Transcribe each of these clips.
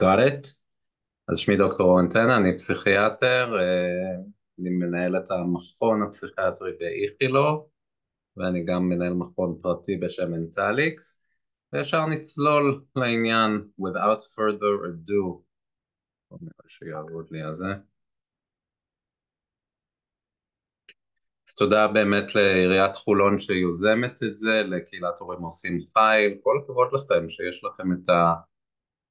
Got it? אז שמי דוקטור אורן טנא, אני פסיכיאטר, אני מנהל את המכון הפסיכיאטרי באיכילוב, ואני גם מנהל מכון פרטי בשם מנטליקס, וישר נצלול לעניין, without further ado, בוא נראה שיעבוד לי על זה. אז תודה באמת לעיריית חולון שיוזמת את זה, לקהילת הורים עושים חייל, כל הכבוד לכם שיש לכם את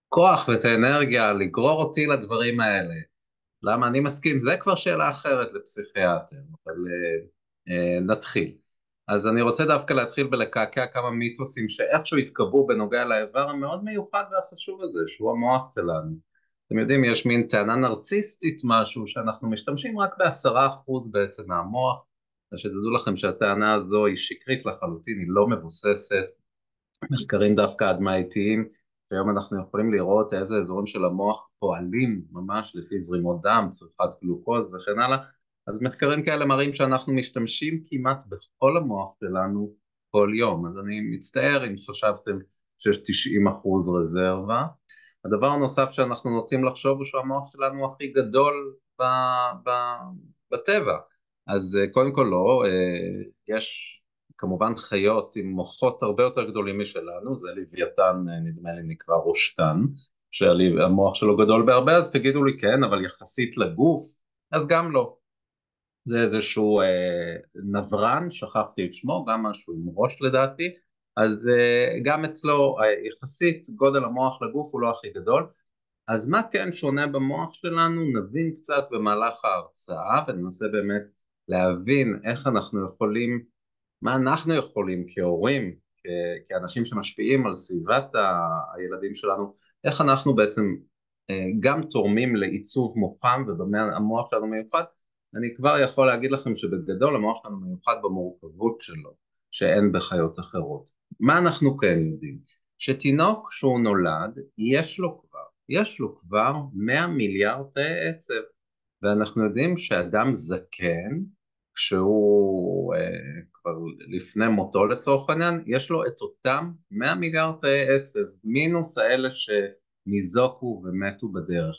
הכוח ואת האנרגיה לגרור אותי לדברים האלה. למה אני מסכים? זה כבר שאלה אחרת לפסיכיאטר, אבל נתחיל. אז אני רוצה דווקא להתחיל בלקעקע כמה מיתוסים שאיכשהו התקבעו בנוגע לאיבר המאוד מיוחד והחשוב הזה, שהוא המוח שלנו. אתם יודעים, יש מין טענה נרציסטית משהו, שאנחנו משתמשים רק ב10% בעצם מהמוח, אז שתדעו לכם שהטענה הזו היא שקרית לחלוטין, היא לא מבוססת, מחקרים דווקא אדמייתיים, שהיום אנחנו יכולים לראות איזה אזורים של המוח פועלים ממש לפי זרימות דם, צריכת גלוקוז וכן הלאה, אז מחקרים כאלה מראים שאנחנו משתמשים כמעט בכל המוח שלנו כל יום, אז אני מצטער אם חשבתם שיש 90% רזרבה. הדבר הנוסף שאנחנו נוטים לחשוב הוא שהמוח שלנו הכי גדול ב, ב, בטבע, אז קודם כל לא, יש כמובן חיות עם מוחות הרבה יותר גדולים משלנו, זה לוויתן נדמה לי נקרא ראשתן, שהמוח שלו גדול בהרבה, אז תגידו לי כן, אבל יחסית לגוף, אז גם לא. זה איזשהו נברן, שכחתי את שמו, גם משהו עם ראש לדעתי, אז גם אצלו יחסית גודל המוח לגוף הוא לא הכי גדול, אז מה כן שונה במוח שלנו? נבין קצת במהלך ההרצאה וננסה באמת להבין איך אנחנו יכולים, מה אנחנו יכולים כהורים, כאנשים שמשפיעים על סביבת הילדים שלנו, איך אנחנו בעצם גם תורמים לעיצוב מוחם ובמה המוח שלנו מיוחד. אני כבר יכול להגיד לכם שבגדול המוח שלנו מיוחד במורכבות שלו, שאין בחיות אחרות. מה אנחנו כן יודעים? שתינוק שהוא נולד, יש לו כבר 100 מיליארד תאי עצב, ואנחנו יודעים שאדם זקן, כשהוא כבר לפני מותו לצורך העניין, יש לו את אותם 100 מיליארד תאי עצב, מינוס האלה שניזוקו ומתו בדרך.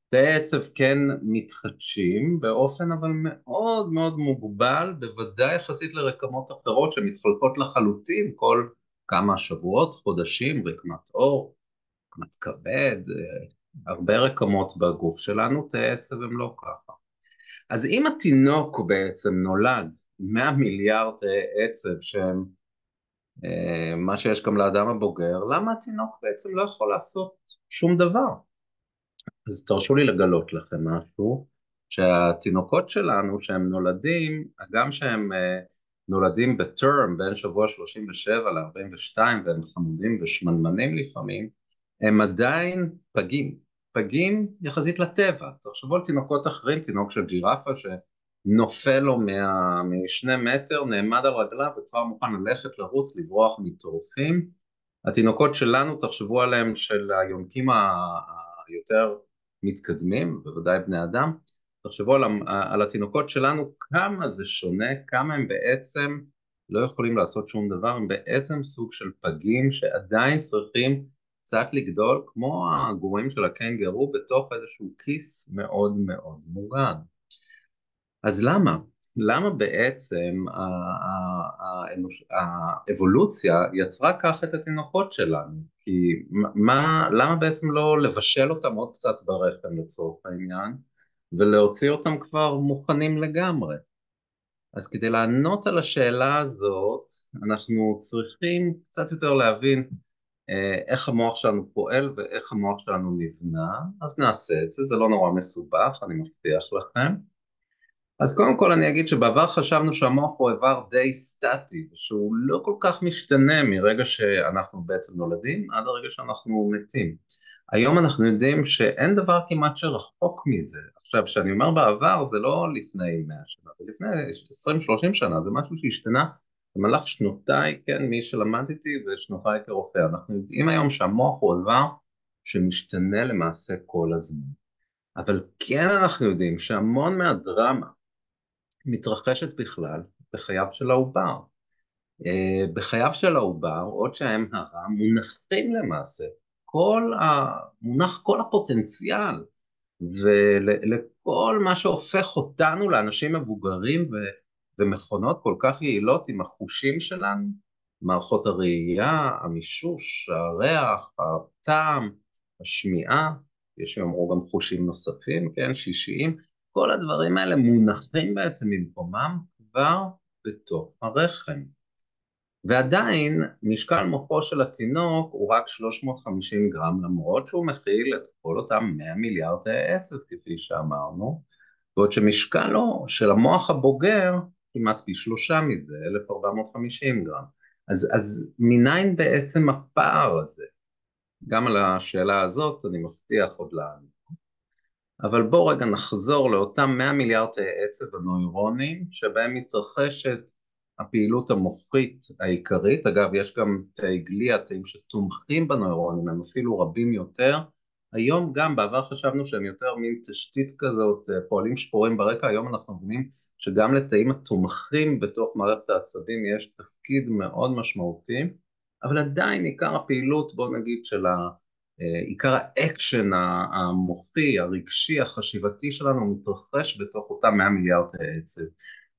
תאי עצב כן מתחדשים באופן אבל מאוד מאוד מוגבל, בוודאי יחסית לרקמות אחרות שמתחלקות לחלוטין כל כמה שבועות, חודשים, רקמת עור, רקמת כבד, הרבה רקמות בגוף שלנו, תאי עצב הם לא ככה. אז אם התינוק בעצם נולד 100 מיליארד עצב שהם מה שיש גם לאדם הבוגר, למה התינוק בעצם לא יכול לעשות שום דבר? אז תרשו לי לגלות לכם משהו, שהתינוקות שלנו שהם נולדים, גם שהם נולדים בטרם בין שבוע 37 ל-42 והם חמודים ושמנמנים לפעמים, הם עדיין פגים, פגים יחסית לטבע. תחשבו על תינוקות אחרים, תינוק של ג'ירפה שנופל לו משני מטר, נעמד על רגליו וכבר מוכן ללכת, לרוץ, לברוח מטורפים. התינוקות שלנו, תחשבו עליהם, של היונקים היותר מתקדמים, בוודאי בני אדם, תחשבו על התינוקות שלנו, כמה זה שונה, כמה הם בעצם לא יכולים לעשות שום דבר, הם בעצם סוג של פגים שעדיין צריכים קצת לגדול, כמו הגורים של הקנגרו, בתוך איזשהו כיס מאוד מאוד מוגן. אז למה? למה בעצם האבולוציה יצרה כך את התינוקות שלנו? כי למה בעצם לא לבשל אותם עוד קצת ברחם לצורך העניין, ולהוציא אותם כבר מוכנים לגמרי? אז כדי לענות על השאלה הזאת, אנחנו צריכים קצת יותר להבין איך המוח שלנו פועל ואיך המוח שלנו נבנה, אז נעשה את זה, זה לא נורא מסובך, אני מבטיח לכם. אז קודם כל אני אגיד שבעבר חשבנו שהמוח הוא איבר די סטטי, שהוא לא כל כך משתנה מרגע שאנחנו בעצם נולדים עד הרגע שאנחנו מתים. היום אנחנו יודעים שאין דבר כמעט שרחוק מזה. עכשיו, כשאני אומר בעבר, זה לא לפני 100 שנה, זה לפני 20-30 שנה, זה משהו שהשתנה במהלך שנותיי, כן, מי שלמד איתי ושנותיי כרופא. אנחנו יודעים היום שהמוח הוא איבר שמשתנה למעשה כל הזמן. אבל כן אנחנו יודעים שהמון מהדרמה מתרחשת בכלל בחייו של העובר. בחייו של העובר, עוד שהם הרע, מונחים למעשה מונח כל הפוטנציאל, ולכל מה שהופך אותנו לאנשים מבוגרים ומכונות כל כך יעילות עם החושים שלנו, מערכות הראייה, המישוש, הריח, הטעם, השמיעה, יש שיאמרו גם חושים נוספים, כן, שישיים, כל הדברים האלה מונחים בעצם במקומם כבר בתוך הרחם. ועדיין משקל מוחו של התינוק הוא רק 350 גרם, למרות שהוא מכיל את כל אותם 100 מיליארד תאי עצב כפי שאמרנו, בעוד שמשקלו של המוח הבוגר כמעט פי 3 מזה, 1450 גרם. אז מניין בעצם הפער הזה? גם על השאלה הזאת אני מבטיח עוד לענות. אבל בואו רגע נחזור לאותם 100 מיליארד תאי עצב הנוירונים שבהם מתרחשת הפעילות המוחית העיקרית. אגב, יש גם תאי גליה, תאים שתומכים בנוירונים, הם אפילו רבים יותר. היום גם, בעבר חשבנו שהם יותר מין תשתית כזאת, פועלים שחורים ברקע, היום אנחנו מבינים שגם לתאים התומכים בתוך מערכת העצבים יש תפקיד מאוד משמעותי, אבל עדיין עיקר הפעילות, בוא נגיד, עיקר האקשן המוחי, הרגשי, החשיבתי שלנו מתרחש בתוך אותם 100 מיליארד תאי עצב.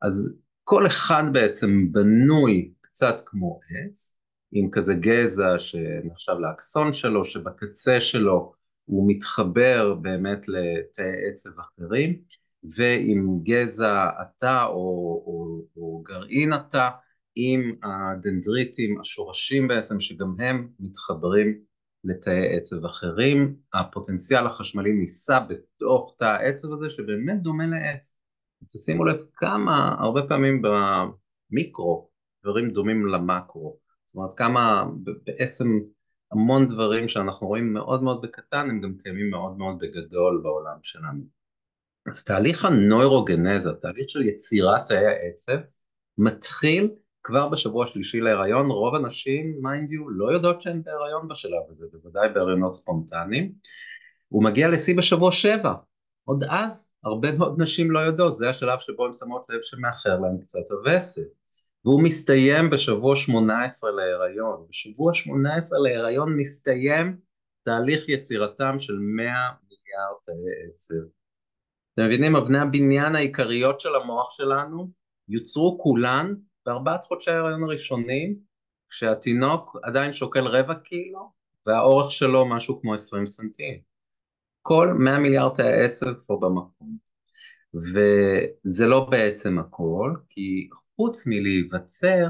אז כל אחד בעצם בנוי קצת כמו עץ, עם כזה גזע שנחשב לאקסון שלו, שבקצה שלו הוא מתחבר באמת לתאי עצב אחרים, ועם גזע התא או גרעין התא, עם הדנדריטים, השורשים בעצם, שגם הם מתחברים לתאי עצב אחרים. הפוטנציאל החשמלי ניסה בתוך תא העצב הזה, שבאמת דומה לעץ. תשימו לב כמה, הרבה פעמים במיקרו, דברים דומים למקרו. זאת אומרת, כמה בעצם המון דברים שאנחנו רואים מאוד מאוד בקטן, הם גם קיימים מאוד מאוד בגדול בעולם שלנו. אז תהליך הנוירוגנזה, תהליך של יצירת תאי העצב, מתחיל כבר בשבוע השלישי להיריון. רוב הנשים, מיינד יו, לא יודעות שהן בהיריון בשלב הזה, בוודאי בהיריונות ספונטניים. הוא מגיע לשיא בשבוע 7. עוד אז הרבה מאוד נשים לא יודעות, זה השלב שבו הן שמות לב שמאחר להם קצת הווסת. והוא מסתיים בשבוע 18 להיריון. בשבוע 18 להיריון מסתיים תהליך יצירתם של 100 מיליארד תאי עצב. אתם מבינים, אבני הבניין העיקריות של המוח שלנו יוצרו כולן בארבעת חודשי ההיריון הראשונים, כשהתינוק עדיין שוקל רבע קילו, והאורך שלו משהו כמו 20 סנטים. כל 100 מיליארד תאי עצב כבר במקום. וזה לא בעצם הכל, כי חוץ מלהיווצר,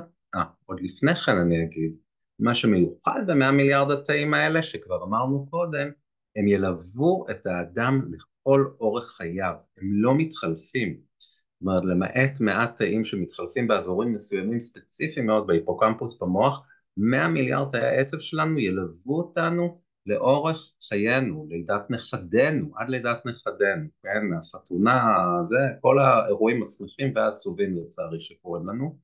עוד לפני כן אני אגיד, מה שמיוחד ב100 מיליארד התאים האלה, שכבר אמרנו קודם, הם ילוו את האדם לכל אורך חייו, הם לא מתחלפים. זאת אומרת, למעט מעט תאים שמתחלפים באזורים מסוימים ספציפיים מאוד בהיפוקמפוס במוח, 100 מיליארד תאי העצב שלנו ילוו אותנו לאורך חיינו, לידת נכדינו, עד לידת נכדינו, כן, החתונה, זה, כל האירועים השמחים והעצובים לצערי שקורים לנו,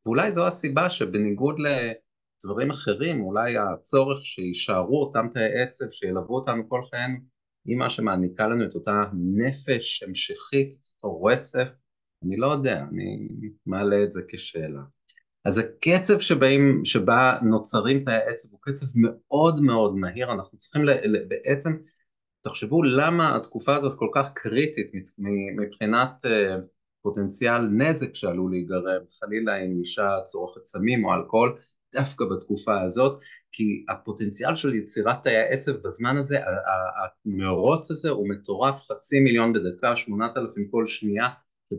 ואולי זו הסיבה שבניגוד לדברים אחרים, אולי הצורך שישארו אותם תאי עצב שילוו אותנו כל חיינו, היא מה שמעניקה לנו את אותה נפש המשכית, אותו רצף, אני לא יודע, אני מעלה את זה כשאלה. אז הקצב שבה נוצרים תאי עצב הוא קצב מאוד מאוד מהיר, אנחנו צריכים בעצם, תחשבו למה התקופה הזאת כל כך קריטית מבחינת פוטנציאל נזק שעלול להיגרם, חלילה אם אישה צורכת סמים או אלכוהול, דווקא בתקופה הזאת, כי הפוטנציאל של יצירת תאי עצב בזמן הזה, המרוץ הזה הוא מטורף, 500,000 בדקה, 8,000 כל שנייה,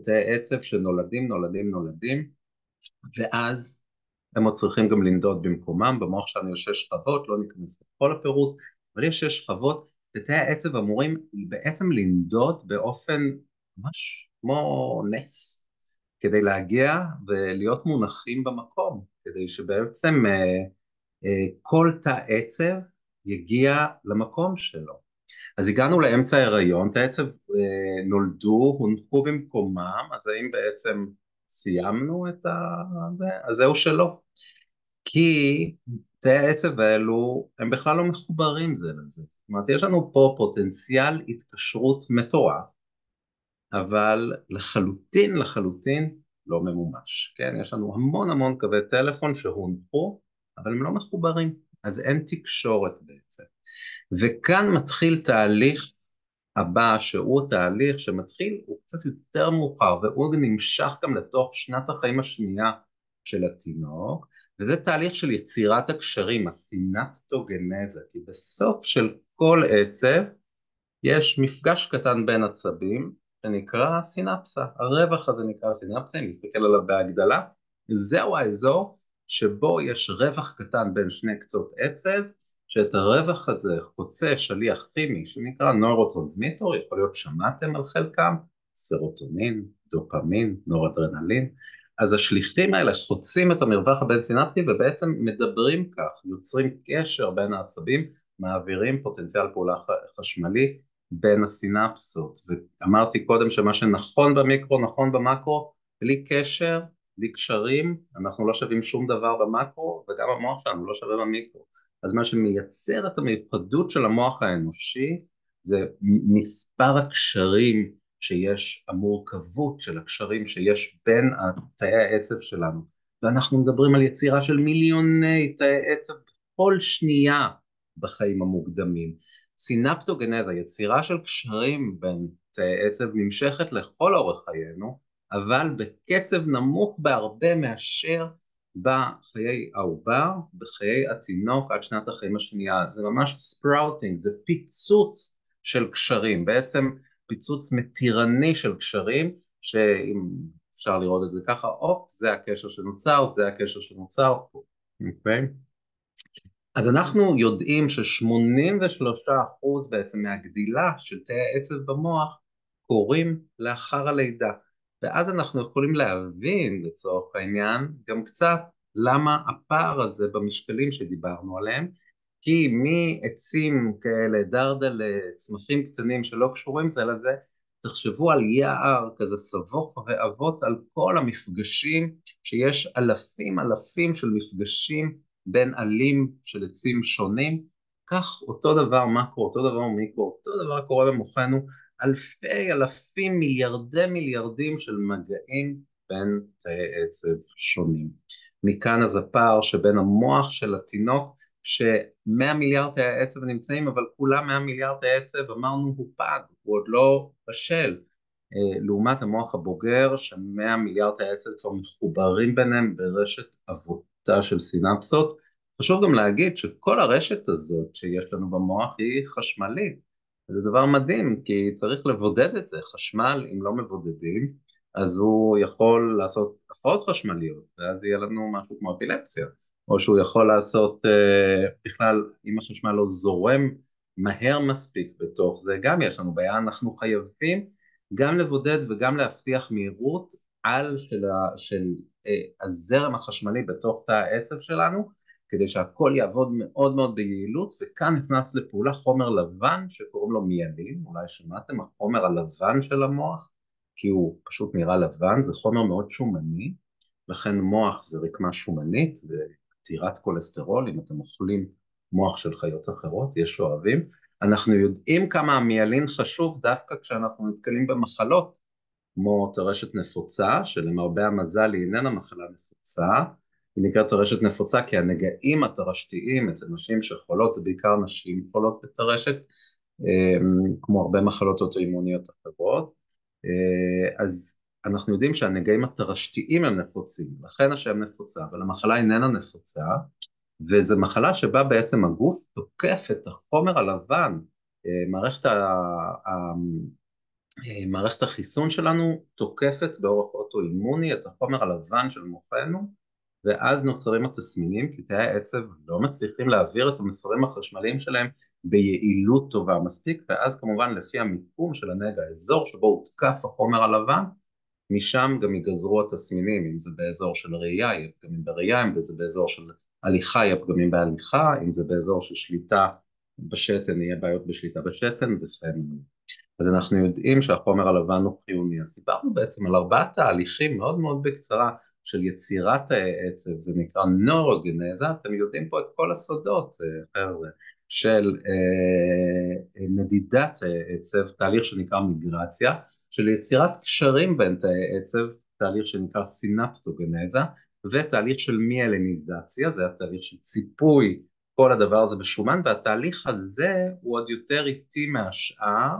תאי עצב שנולדים, ואז הם עוד צריכים גם לנדוד במקומם. במוח שלנו יש 6 שכבות, לא ניכנס לכל הפירוט, אבל יש 6 שכבות, ותאי העצב אמורים בעצם לנדוד באופן ממש כמו נס, כדי להגיע ולהיות מונחים במקום, כדי שבעצם כל תא עצב יגיע למקום שלו. אז הגענו לאמצע ההיריון, תאי עצב נולדו, הונחו במקומם, אז האם בעצם סיימנו את זה? אז זהו שלא. כי תאי העצב האלו הם בכלל לא מחוברים זה לזה. זאת אומרת, יש לנו פה פוטנציאל התקשרות מטורף, אבל לחלוטין לא ממומש. כן? יש לנו המון קווי טלפון שהונחו, אבל הם לא מחוברים, אז אין תקשורת בעצם. וכאן מתחיל תהליך הבא, שהוא תהליך שמתחיל, הוא קצת יותר מאוחר, והוא נמשך גם לתוך שנת החיים השנייה של התינוק, וזה תהליך של יצירת הקשרים, הסינפטוגנזה, כי בסוף של כל עצב, יש מפגש קטן בין עצבים, שנקרא סינפסה, הרווח הזה נקרא סינפסה, אם נסתכל עליו בהגדלה, זהו האזור שבו יש רווח קטן בין שני קצות עצב, שאת הרווח הזה חוצה שליח כימי שנקרא נוירוטרנסמיטר, יכול להיות שמעתם על חלקם, סרוטונין, דופמין, נורדרנלין, אז השליחים האלה חוצים את המרווח הבין סינפטי ובעצם מדברים כך, יוצרים קשר בין העצבים, מעבירים פוטנציאל פעולה חשמלי בין הסינפסות, ואמרתי קודם שמה שנכון במיקרו נכון במקרו, בלי קשר, בלי קשרים, אנחנו לא שווים שום דבר במקרו, וגם המוח שלנו לא שווה במיקרו. אז מה שמייצר את המיוחדות של המוח האנושי, זה מספר הקשרים שיש, המורכבות של הקשרים שיש בין תאי העצב שלנו, ואנחנו מדברים על יצירה של מיליוני תאי עצב כל שנייה בחיים המוקדמים. סינפטוגנזה, יצירה של קשרים בין תאי עצב נמשכת לכל אורך חיינו, אבל בקצב נמוך בהרבה מאשר בחיי העובר, בחיי התינוק עד שנת החיים השנייה. זה ממש ספראוטינג, זה פיצוץ של קשרים, בעצם פיצוץ מתירני של קשרים, שאם אפשר לראות את זה ככה, זה הקשר שנוצר, זה הקשר שנוצר פה, אוקיי? אז אנחנו יודעים ש83% בעצם מהגדילה של תאי העצב במוח קורים לאחר הלידה, ואז אנחנו יכולים להבין לצורך העניין גם קצת למה הפער הזה במשקלים שדיברנו עליהם, כי מעצים כאלה דרדלה, צמחים קטנים שלא קשורים זה לזה, תחשבו על יער כזה סבוך ועבות על כל המפגשים, שיש אלפים של מפגשים בין עלים של עצים שונים, כך אותו דבר מקרו, אותו דבר מיקרו, אותו דבר קורה במוחנו, אלפים מיליארדים של מגעים בין תאי עצב שונים. מכאן אז הפער שבין המוח של התינוק, ש100 מיליארד תאי עצב נמצאים, אבל כולם 100 מיליארד תאי עצב, אמרנו הוא פג, הוא עוד לא בשל, לעומת המוח הבוגר, ש100 מיליארד תאי עצב כבר מחוברים ביניהם ברשת עבודה של סינפסות. חשוב גם להגיד שכל הרשת הזאת שיש לנו במוח היא חשמלית. זה דבר מדהים, כי צריך לבודד את זה. חשמל, אם לא מבודדים, אז הוא יכול לעשות הפרעות חשמליות, ואז יהיה לנו משהו כמו אפילפסיה, או שהוא יכול לעשות בכלל, אם החשמל לא זורם מהר מספיק בתוך זה, גם יש לנו בעיה, אנחנו חייבים גם לבודד וגם להבטיח מהירות על של הזרם החשמלי בתוך תא העצב שלנו, כדי שהכל יעבוד מאוד מאוד ביעילות, וכאן נכנס לפעולה חומר לבן שקוראים לו מיאלין, אולי שמעתם, החומר הלבן של המוח, כי הוא פשוט נראה לבן, זה חומר מאוד שומני, לכן מוח זה רקמה שומנית ופטירת כולסטרול, אם אתם אוכלים מוח של חיות אחרות, יש אוהבים, אנחנו יודעים כמה המיאלין חשוב דווקא כשאנחנו נתקלים במחלות, כמו טרשת נפוצה, שלמרבה המזל היא איננה מחלה נפוצה, היא נקראת טרשת נפוצה כי הנגעים הטרשתיים אצל נשים שחולות, זה בעיקר נשים חולות בטרשת, כמו הרבה מחלות אוטואימוניות אחרות, אז אנחנו יודעים שהנגעים הטרשתיים הם נפוצים, לכן השם נפוצה, אבל המחלה איננה נפוצה, וזו מחלה שבה בעצם הגוף תוקף את החומר הלבן, מערכת החיסון שלנו תוקפת באורח אוטואימוני את החומר הלבן של מוחנו, ואז נוצרים התסמינים, כי תאי העצב לא מצליחים להעביר את המסרים החשמליים שלהם ביעילות טובה מספיק, ואז כמובן לפי המיקום של הנגע, האזור שבו הותקף החומר הלבן, משם גם ייגזרו התסמינים, אם זה באזור של ראייה, יהיה פגמים בראייה, אם זה באזור של הליכה, יהיה פגמים בהליכה, אם זה באזור של שליטה בשתן, יהיה בעיות בשליטה בשתן, וכן. אז אנחנו יודעים שהחומר הלבן הוא חיוני, אז דיברנו בעצם על 4 תהליכים מאוד מאוד בקצרה של יצירת העצב, זה נקרא נוירוגנזה, אתם יודעים פה את כל הסודות, חבר'ה, של נדידת עצב, תהליך שנקרא מיגרציה, של יצירת קשרים בין תאי עצב, תהליך שנקרא סינפטוגנזה, ותהליך של מיאלניזציה, זה התהליך של ציפוי כל הדבר הזה בשומן, והתהליך הזה הוא עוד יותר איטי מהשאר,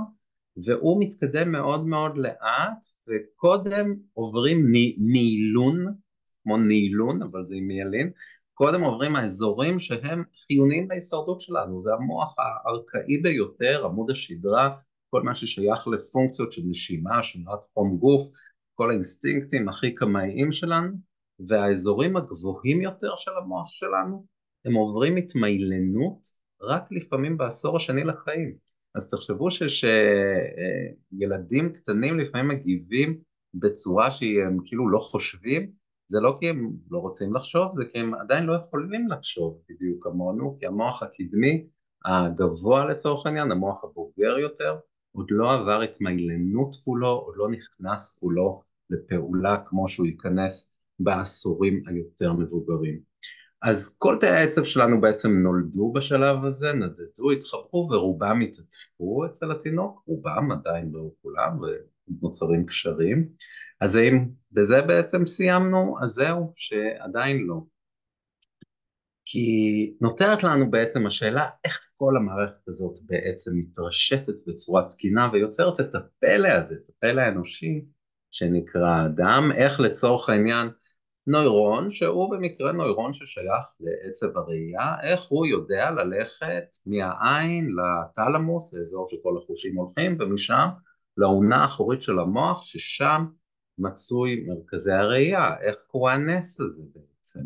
והוא מתקדם מאוד מאוד לאט, וקודם עוברים מילון, כמו נילון, אבל זה עם מיילין, קודם עוברים האזורים שהם חיוניים בהישרדות שלנו, זה המוח הארכאי ביותר, עמוד השדרה, כל מה ששייך לפונקציות של נשימה, שמירת חום גוף, כל האינסטינקטים הכי קמאיים שלנו, והאזורים הגבוהים יותר של המוח שלנו, הם עוברים התמיילנות רק לפעמים בעשור השני לחיים. אז תחשבו שילדים קטנים לפעמים מגיבים בצורה שהם כאילו לא חושבים, זה לא כי הם לא רוצים לחשוב, זה כי הם עדיין לא יכולים לחשוב בדיוק כמונו, כי המוח הקדמי הגבוה לצורך העניין, המוח הבוגר יותר, עוד לא עבר התמיילנות כולו, עוד לא נכנס כולו לפעולה כמו שהוא ייכנס בעשורים היותר מבוגרים. אז כל תאי העצב שלנו בעצם נולדו בשלב הזה, נדדו, התחברו ורובם התעטפו אצל התינוק, רובם עדיין לא כולם ונוצרים קשרים. אז האם בזה בעצם סיימנו? אז זהו, שעדיין לא. כי נותרת לנו בעצם השאלה איך כל המערכת הזאת בעצם מתרשתת בצורה תקינה ויוצרת את הפלא הזה, את הפלא האנושי שנקרא אדם, איך לצורך העניין נוירון, שהוא במקרה נוירון ששייך לעצב הראייה, איך הוא יודע ללכת מהעין לתלמוס, האזור שכל החושים הולכים, ומשם לאונה האחורית של המוח, ששם מצוי מרכזי הראייה, איך קורה הנס הזה בעצם.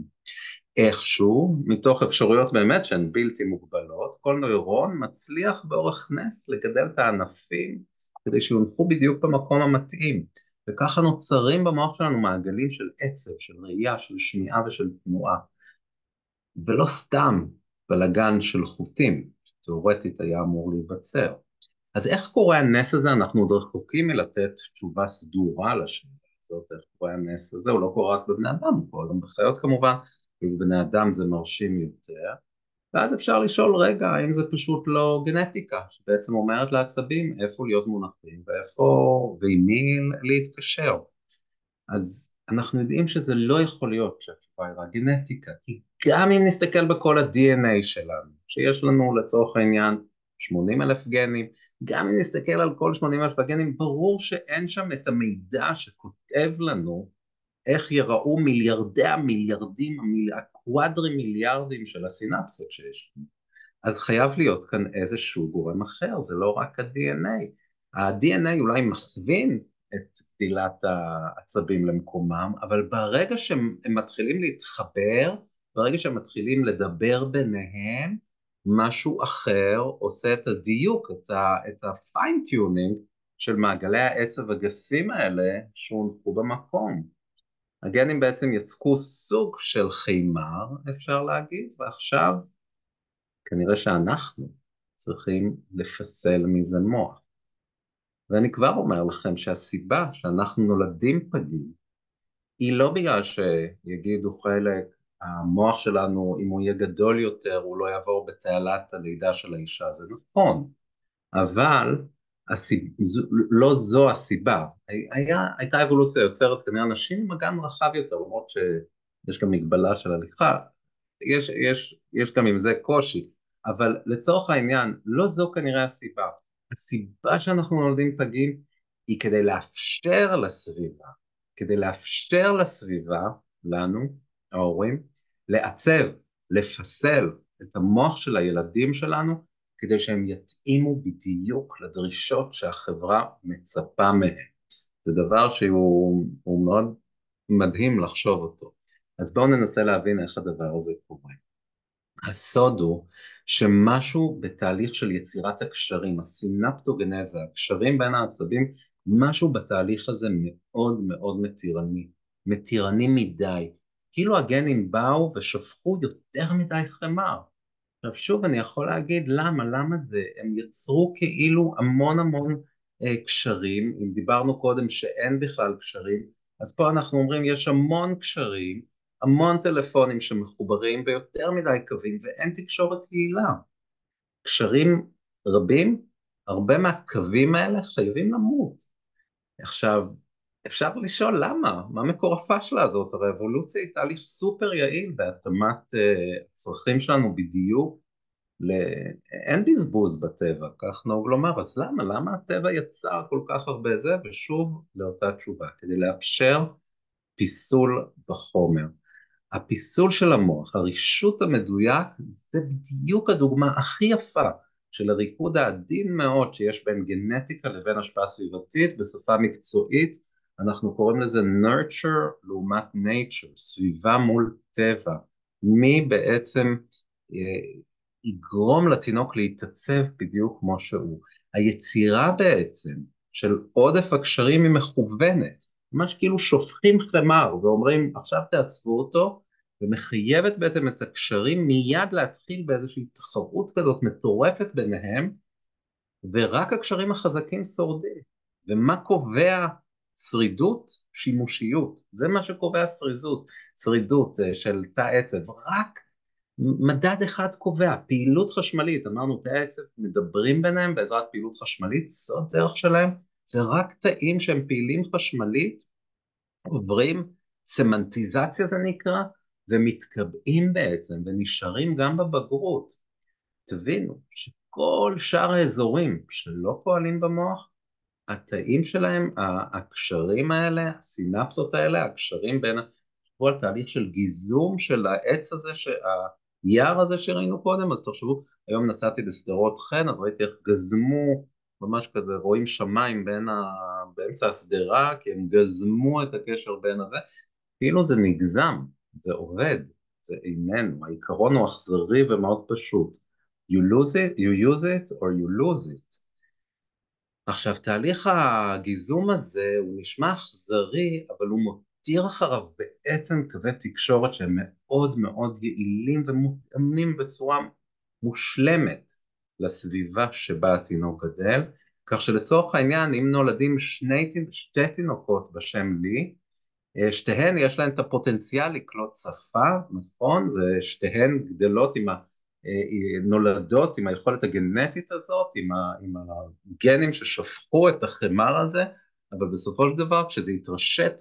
איכשהו, מתוך אפשרויות באמת שהן בלתי מוגבלות, כל נוירון מצליח באורך נס לגדל את הענפים כדי שיונחו בדיוק במקום המתאים. וככה נוצרים במוח שלנו מעגלים של עצב, של ראייה, של שמיעה ושל תנועה. ולא סתם בלגן של חוטים, תאורטית היה אמור להיווצר. אז איך קורה הנס הזה? אנחנו עוד רחוקים מלתת תשובה סדורה לשאלה הזאת, איך קורה הנס הזה? הוא לא קורה רק בבני אדם, הוא קורה גם בחיות כמובן, ובבני אדם זה מרשים יותר. ואז אפשר לשאול רגע, האם זה פשוט לא גנטיקה, שבעצם אומרת לעצבים איפה להיות מונחים, ואיפה, ועם מי להתקשר. אז אנחנו יודעים שזה לא יכול להיות שהתשובה היא רק גנטיקה, כי גם אם נסתכל בכל ה-DNA שלנו, שיש לנו לצורך העניין 80,000 גנים, גם אם נסתכל על כל 80,000 הגנים, ברור שאין שם את המידע שכותב לנו איך יראו מיליארדי המיליארדים, הקוואדרי מיליארדים של הסינפסות שיש לנו. אז חייב להיות כאן איזשהו גורם אחר, זה לא רק ה-DNA. ה-DNA אולי מכווין את גדילת העצבים למקומם, אבל ברגע שהם מתחילים להתחבר, ברגע שהם מתחילים לדבר ביניהם, משהו אחר עושה את הדיוק, את ה-fine-tuning של מעגלי העצב הגסים האלה שהונחו במקום. הגנים בעצם יצקו סוג של חימר, אפשר להגיד, ועכשיו כנראה שאנחנו צריכים לפסל מזה מוח. ואני כבר אומר לכם שהסיבה שאנחנו נולדים פגים, היא לא בגלל שיגידו חלק, המוח שלנו, אם הוא יהיה גדול יותר, הוא לא יעבור בתעלת הלידה של האישה, זה נכון, אבל לא זו הסיבה. הייתה אבולוציה יוצרת כנראה אנשים עם אגן רחב יותר, למרות שיש גם מגבלה של הליכה, יש גם עם זה קושי, אבל לצורך העניין, לא זו כנראה הסיבה. הסיבה שאנחנו נולדים פגים היא כדי לאפשר לסביבה, כדי לאפשר לסביבה, לנו, ההורים, לעצב, לפסל את המוח של הילדים שלנו, כדי שהם יתאימו בדיוק לדרישות שהחברה מצפה מהם. זה דבר שהוא מאוד מדהים לחשוב אותו. אז בואו ננסה להבין איך הדבר הזה קורה. הסוד הוא שמשהו בתהליך של יצירת הקשרים, הסינפטוגנזה, הקשרים בין העצבים, משהו בתהליך הזה מאוד מאוד מתירני, מתירני מדי, כאילו הגנים באו ושפכו יותר מדי חמר. עכשיו שוב אני יכול להגיד למה זה, הם יצרו כאילו המון המון קשרים, אם דיברנו קודם שאין בכלל קשרים, אז פה אנחנו אומרים יש המון קשרים, המון טלפונים שמחוברים ביותר מדי קווים ואין תקשורת יעילה. קשרים רבים, הרבה מהקווים האלה חייבים למות. עכשיו, אפשר לשאול למה, מה מקור הפשלה הזאת? הרי אבולוציה היא תהליך סופר יעיל בהתאמת הצרכים שלנו בדיוק, ל... אין בזבוז בטבע, כך נהוג לומר, אז למה הטבע יצר כל כך הרבה זה? ושוב לאותה תשובה, כדי לאפשר פיסול בחומר. הפיסול של המוח, הרישות המדויק, זה בדיוק הדוגמה הכי יפה של הריקוד העדין מאוד שיש בין גנטיקה לבין השפעה סביבתית. בשפה מקצועית אנחנו קוראים לזה nurture לעומת nature, סביבה מול טבע. מי בעצם יגרום לתינוק להתעצב בדיוק כמו שהוא. היצירה בעצם של עודף הקשרים היא מכוונת, ממש כאילו שופכים חמר ואומרים עכשיו תעצבו אותו, ומחייבת בעצם את הקשרים מיד להתחיל באיזושהי תחרות כזאת מטורפת ביניהם, ורק הקשרים החזקים שורדים. ומה קובע שרידות? שימושיות. זה מה שקובע שרידות של תא עצב. רק מדד אחד קובע, פעילות חשמלית. אמרנו תאי עצב מדברים ביניהם בעזרת פעילות חשמלית, זאת דרך שלהם. זה רק תאים שהם פעילים חשמלית, עוברים סמנטיזציה זה נקרא, ומתקבעים בעצם ונשארים גם בבגרות. תבינו שכל שאר האזורים שלא פועלים במוח, התאים שלהם, הקשרים האלה, הסינפסות האלה, הקשרים בין, תחשבו על תהליך של גיזום של העץ הזה, היער הזה שראינו קודם. אז תחשבו, היום נסעתי בסדרות חן, אז ראיתי איך גזמו, ממש כזה, רואים שמיים באמצע הסדרה, כי הם גזמו את הקשר בין הזה, כאילו זה נגזם, זה עובד, זה איננו, העיקרון הוא אכזרי ומאוד פשוט. You lose it, you use it or you lose it. עכשיו, תהליך הגיזום הזה הוא נשמע אכזרי, אבל הוא מותיר אחריו בעצם קווי תקשורת שהם מאוד מאוד יעילים ומותאמים בצורה מושלמת לסביבה שבה התינוק גדל, כך שלצורך העניין, אם נולדים שתי תינוקות בשם לי, שתיהן יש להן את הפוטנציאל לקלוט שפה, נכון? ושתיהן גדלות נולדות עם היכולת הגנטית הזאת, עם הגנים ששפכו את החמר הזה, אבל בסופו של דבר כשזה יתרשת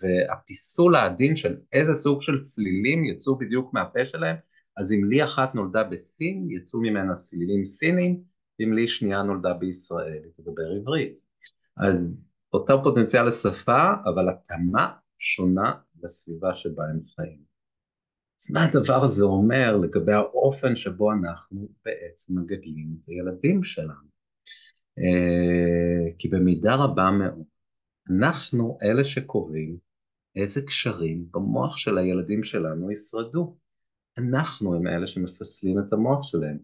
והפיסול העדין של איזה סוג של צלילים יצאו בדיוק מהפה שלהם, אז אם לי אחת נולדה בסין, יצאו ממנה צלילים סינים, אם לי שנייה נולדה בישראל, היא תדבר עברית. אז אותה פוטנציאל לשפה, אבל התאמה שונה לסביבה שבה הם חיים. אז מה הדבר הזה אומר לגבי האופן שבו אנחנו בעצם מגדלים את הילדים שלנו? כי במידה רבה מאוד, אנחנו אלה שקובעים איזה קשרים במוח של הילדים שלנו ישרדו. אנחנו הם אלה שמפסלים את המוח שלהם.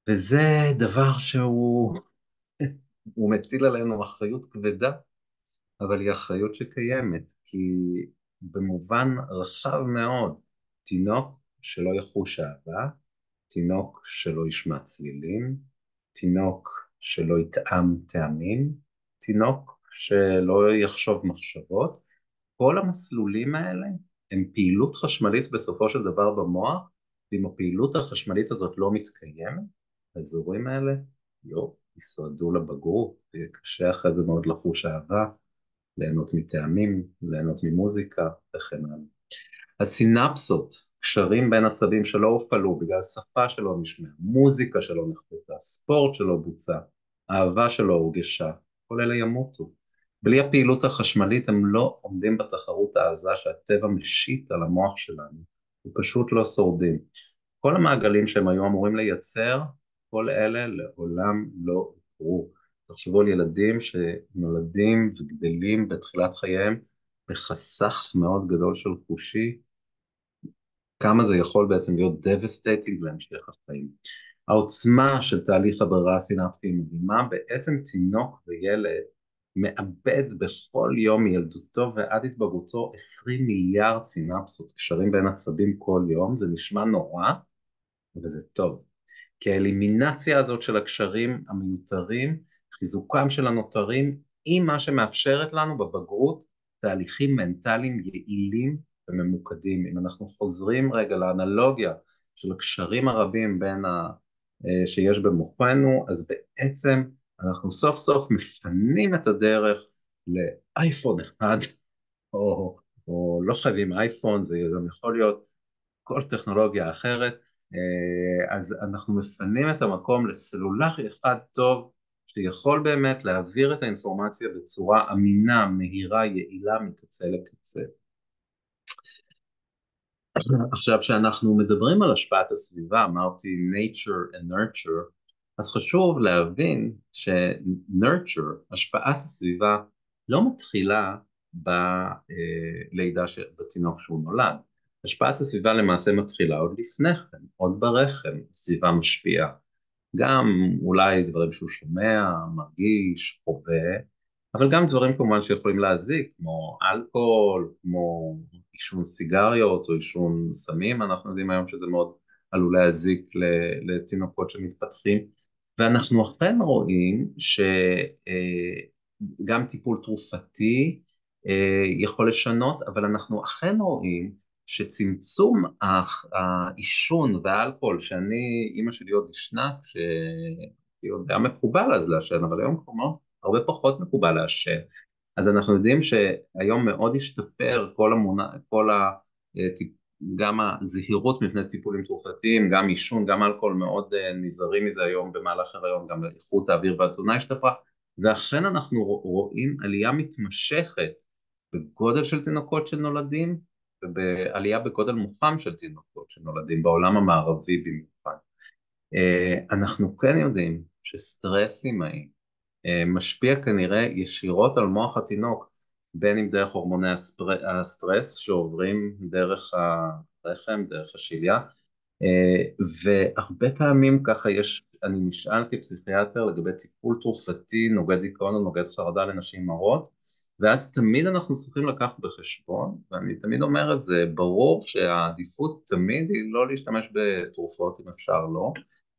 וזה דבר שהוא מטיל עלינו אחריות כבדה, אבל היא אחריות שקיימת, כי במובן רחב מאוד, תינוק שלא יחוש אהבה, תינוק שלא ישמע צלילים, תינוק שלא יטעם טעמים, תינוק שלא יחשוב מחשבות, כל המסלולים האלה הם פעילות חשמלית בסופו של דבר במוח, ואם הפעילות החשמלית הזאת לא מתקיימת, האזורים האלה לא ישרדו לבגרות, ויהיה קשה אחרי זה מאוד לחוש אהבה, ליהנות מטעמים, ליהנות ממוזיקה וכן הלאה. הסינפסות, קשרים בין עצבים שלא הופעלו בגלל שפה שלא נשמעה, מוזיקה שלא נחוותה, ספורט שלא בוצע, אהבה שלא הורגשה, כל אלה ימותו. בלי הפעילות החשמלית הם לא עומדים בתחרות העזה שהטבע משית על המוח שלנו, הם פשוט לא שורדים. כל המעגלים שהם היו אמורים לייצר, כל אלה לעולם לא יקרו. תחשבו על ילדים שנולדים וגדלים בתחילת חייהם בחסך מאוד גדול של חושי, כמה זה יכול בעצם להיות devastating להמשך החיים. העוצמה של תהליך הברירה הסינפטי היא מדהימה, בעצם תינוק וילד מאבד בכל יום מילדותו ועד התבגרותו 20 מיליארד סינפסות, קשרים בין עצבים כל יום, זה נשמע נורא, וזה טוב. כי האלימינציה הזאת של הקשרים המיותרים, חיזוקם של הנותרים, היא מה שמאפשרת לנו בבגרות תהליכים מנטליים יעילים וממוקדים. אם אנחנו חוזרים רגע לאנלוגיה של הקשרים הרבים שיש במוחנו, אז בעצם אנחנו סוף סוף מפנים את הדרך לאייפון אחד, או, או לא חייבים אייפון, זה גם יכול להיות כל טכנולוגיה אחרת, אז אנחנו מפנים את המקום לסלולרי אחד טוב, שיכול באמת להעביר את האינפורמציה בצורה אמינה, מהירה, יעילה מקצה לקצה. עכשיו, כשאנחנו מדברים על השפעת הסביבה, אמרתי nature and nurture, אז חשוב להבין ש-nurture, השפעת הסביבה, לא מתחילה בלידה בתינוק שהוא נולד. השפעת הסביבה למעשה מתחילה עוד לפני כן, עוד ברחם, הסביבה משפיעה. גם אולי דברים שהוא שומע, מרגיש, חווה, אבל גם דברים כמובן שיכולים להזיק, כמו אלכוהול, כמו עישון סיגריות או עישון סמים, אנחנו יודעים היום שזה מאוד עלול להזיק לתינוקות שמתפתחים, ואנחנו אכן רואים שגם טיפול תרופתי יכול לשנות, אבל אנחנו אכן רואים שצמצום העישון והאלכוהול, שאני, אימא שלי עוד ישנה, שעוד היה מקובל אז לעשן, אבל היום כבר מאוד, הרבה פחות מקובל לעשן. אז אנחנו יודעים שהיום מאוד השתפר גם הזהירות מפני טיפולים תרופתיים, גם עישון, גם אלכוהול, מאוד נזהרים מזה היום במהלך הריון, גם איכות האוויר והתזונה השתפרה, ואכן אנחנו רואים עלייה מתמשכת בגודל של תינוקות שנולדים, ובעלייה בגודל מוחם של תינוקות שנולדים בעולם המערבי במיוחד. אנחנו כן יודעים שסטרס אימהי משפיע כנראה ישירות על מוח התינוק, בין אם דרך הורמוני הסטרס שעוברים דרך הרחם, דרך השליה, והרבה פעמים ככה אני נשאל כפסיכיאטר לגבי טיפול תרופתי נוגד דיכאון או נוגד חרדה לנשים הרות, ואז תמיד אנחנו צריכים לקחת בחשבון, ואני תמיד אומר את זה, ברור שהעדיפות תמיד היא לא להשתמש בתרופות אם אפשר לא,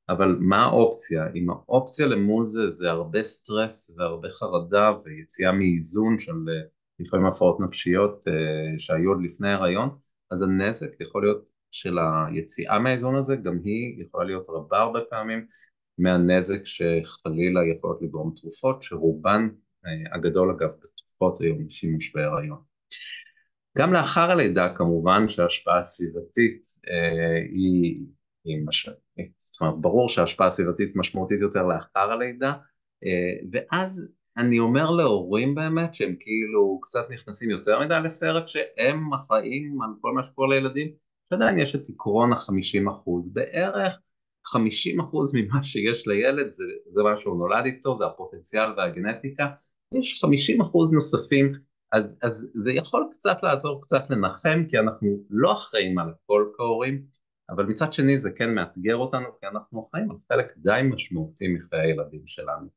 אבל מה האופציה? אם האופציה למול זה הרבה סטרס והרבה חרדה ויציאה מאיזון של לפעמים הפרעות נפשיות שהיו עוד לפני הריון, אז הנזק יכול להיות של היציאה מהאיזון הזה, גם היא יכולה להיות רבה הרבה פעמים מהנזק שחלילה יכולות לגרום תרופות, שרובן הגדול אגב בתרופות היום שימוש בהיריון. גם לאחר הלידה כמובן שההשפעה הסביבתית היא משמעותית, זאת אומרת ברור שההשפעה הסביבתית משמעותית יותר לאחר הלידה, ואז אני אומר להורים באמת שהם כאילו קצת נכנסים יותר מדי לסרט שהם אחראים על כל מה שקורה לילדים, שעדיין יש את עקרון ה-50%, בערך 50% ממה שיש לילד זה מה שהוא נולד איתו, זה הפוטנציאל והגנטיקה, יש 50% נוספים, אז זה יכול קצת לעזור, קצת לנחם, כי אנחנו לא אחראים על הכל כהורים, אבל מצד שני זה כן מאתגר אותנו, כי אנחנו אחראים על חלק די משמעותי מחיי הילדים שלנו.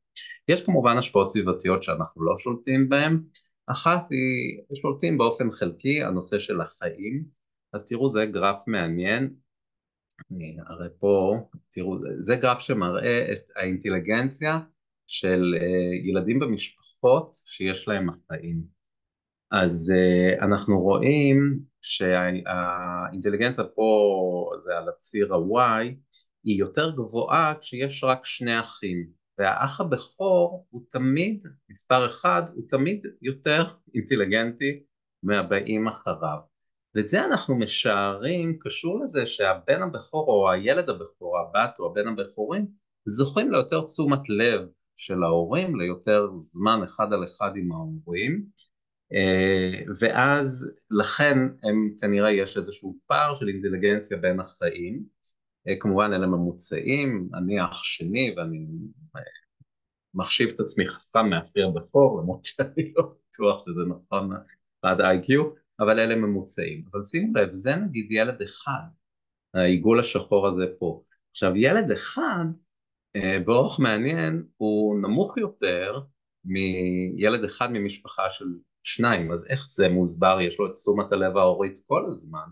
יש כמובן השפעות סביבתיות שאנחנו לא שולטים בהן, אחת היא שולטים באופן חלקי, הנושא של החיים, אז תראו זה גרף מעניין, אני אראה פה, תראו, זה גרף שמראה את האינטליגנציה של ילדים במשפחות שיש להם החיים. אז אנחנו רואים שהאינטליגנציה פה, זה על הציר ה-Y, היא יותר גבוהה כשיש רק שני אחים, והאח הבכור הוא תמיד, מספר אחד, הוא תמיד יותר אינטליגנטי מהבאים אחריו. וזה אנחנו משערים, קשור לזה שהבן הבכור או הילד הבכור, הבת או הבן הבכורים, זוכים ליותר תשומת לב של ההורים, ליותר זמן אחד על אחד עם ההורים, ואז לכן הם כנראה יש איזשהו פער של אינטליגנציה בין החיים, כמובן אלה ממוצעים, אני אח שני ואני מחשיב את עצמי חכם מאחי הבכור, למרות שאני לא בטוח שזה נכון עד IQ, אבל אלה ממוצעים. אבל שימו לב, זה נגיד ילד אחד, העיגול השחור הזה פה. עכשיו ילד אחד, באורח מעניין, הוא נמוך יותר מילד אחד ממשפחה של שניים, אז איך זה מוסבר? יש לו את תשומת הלב ההורית כל הזמן.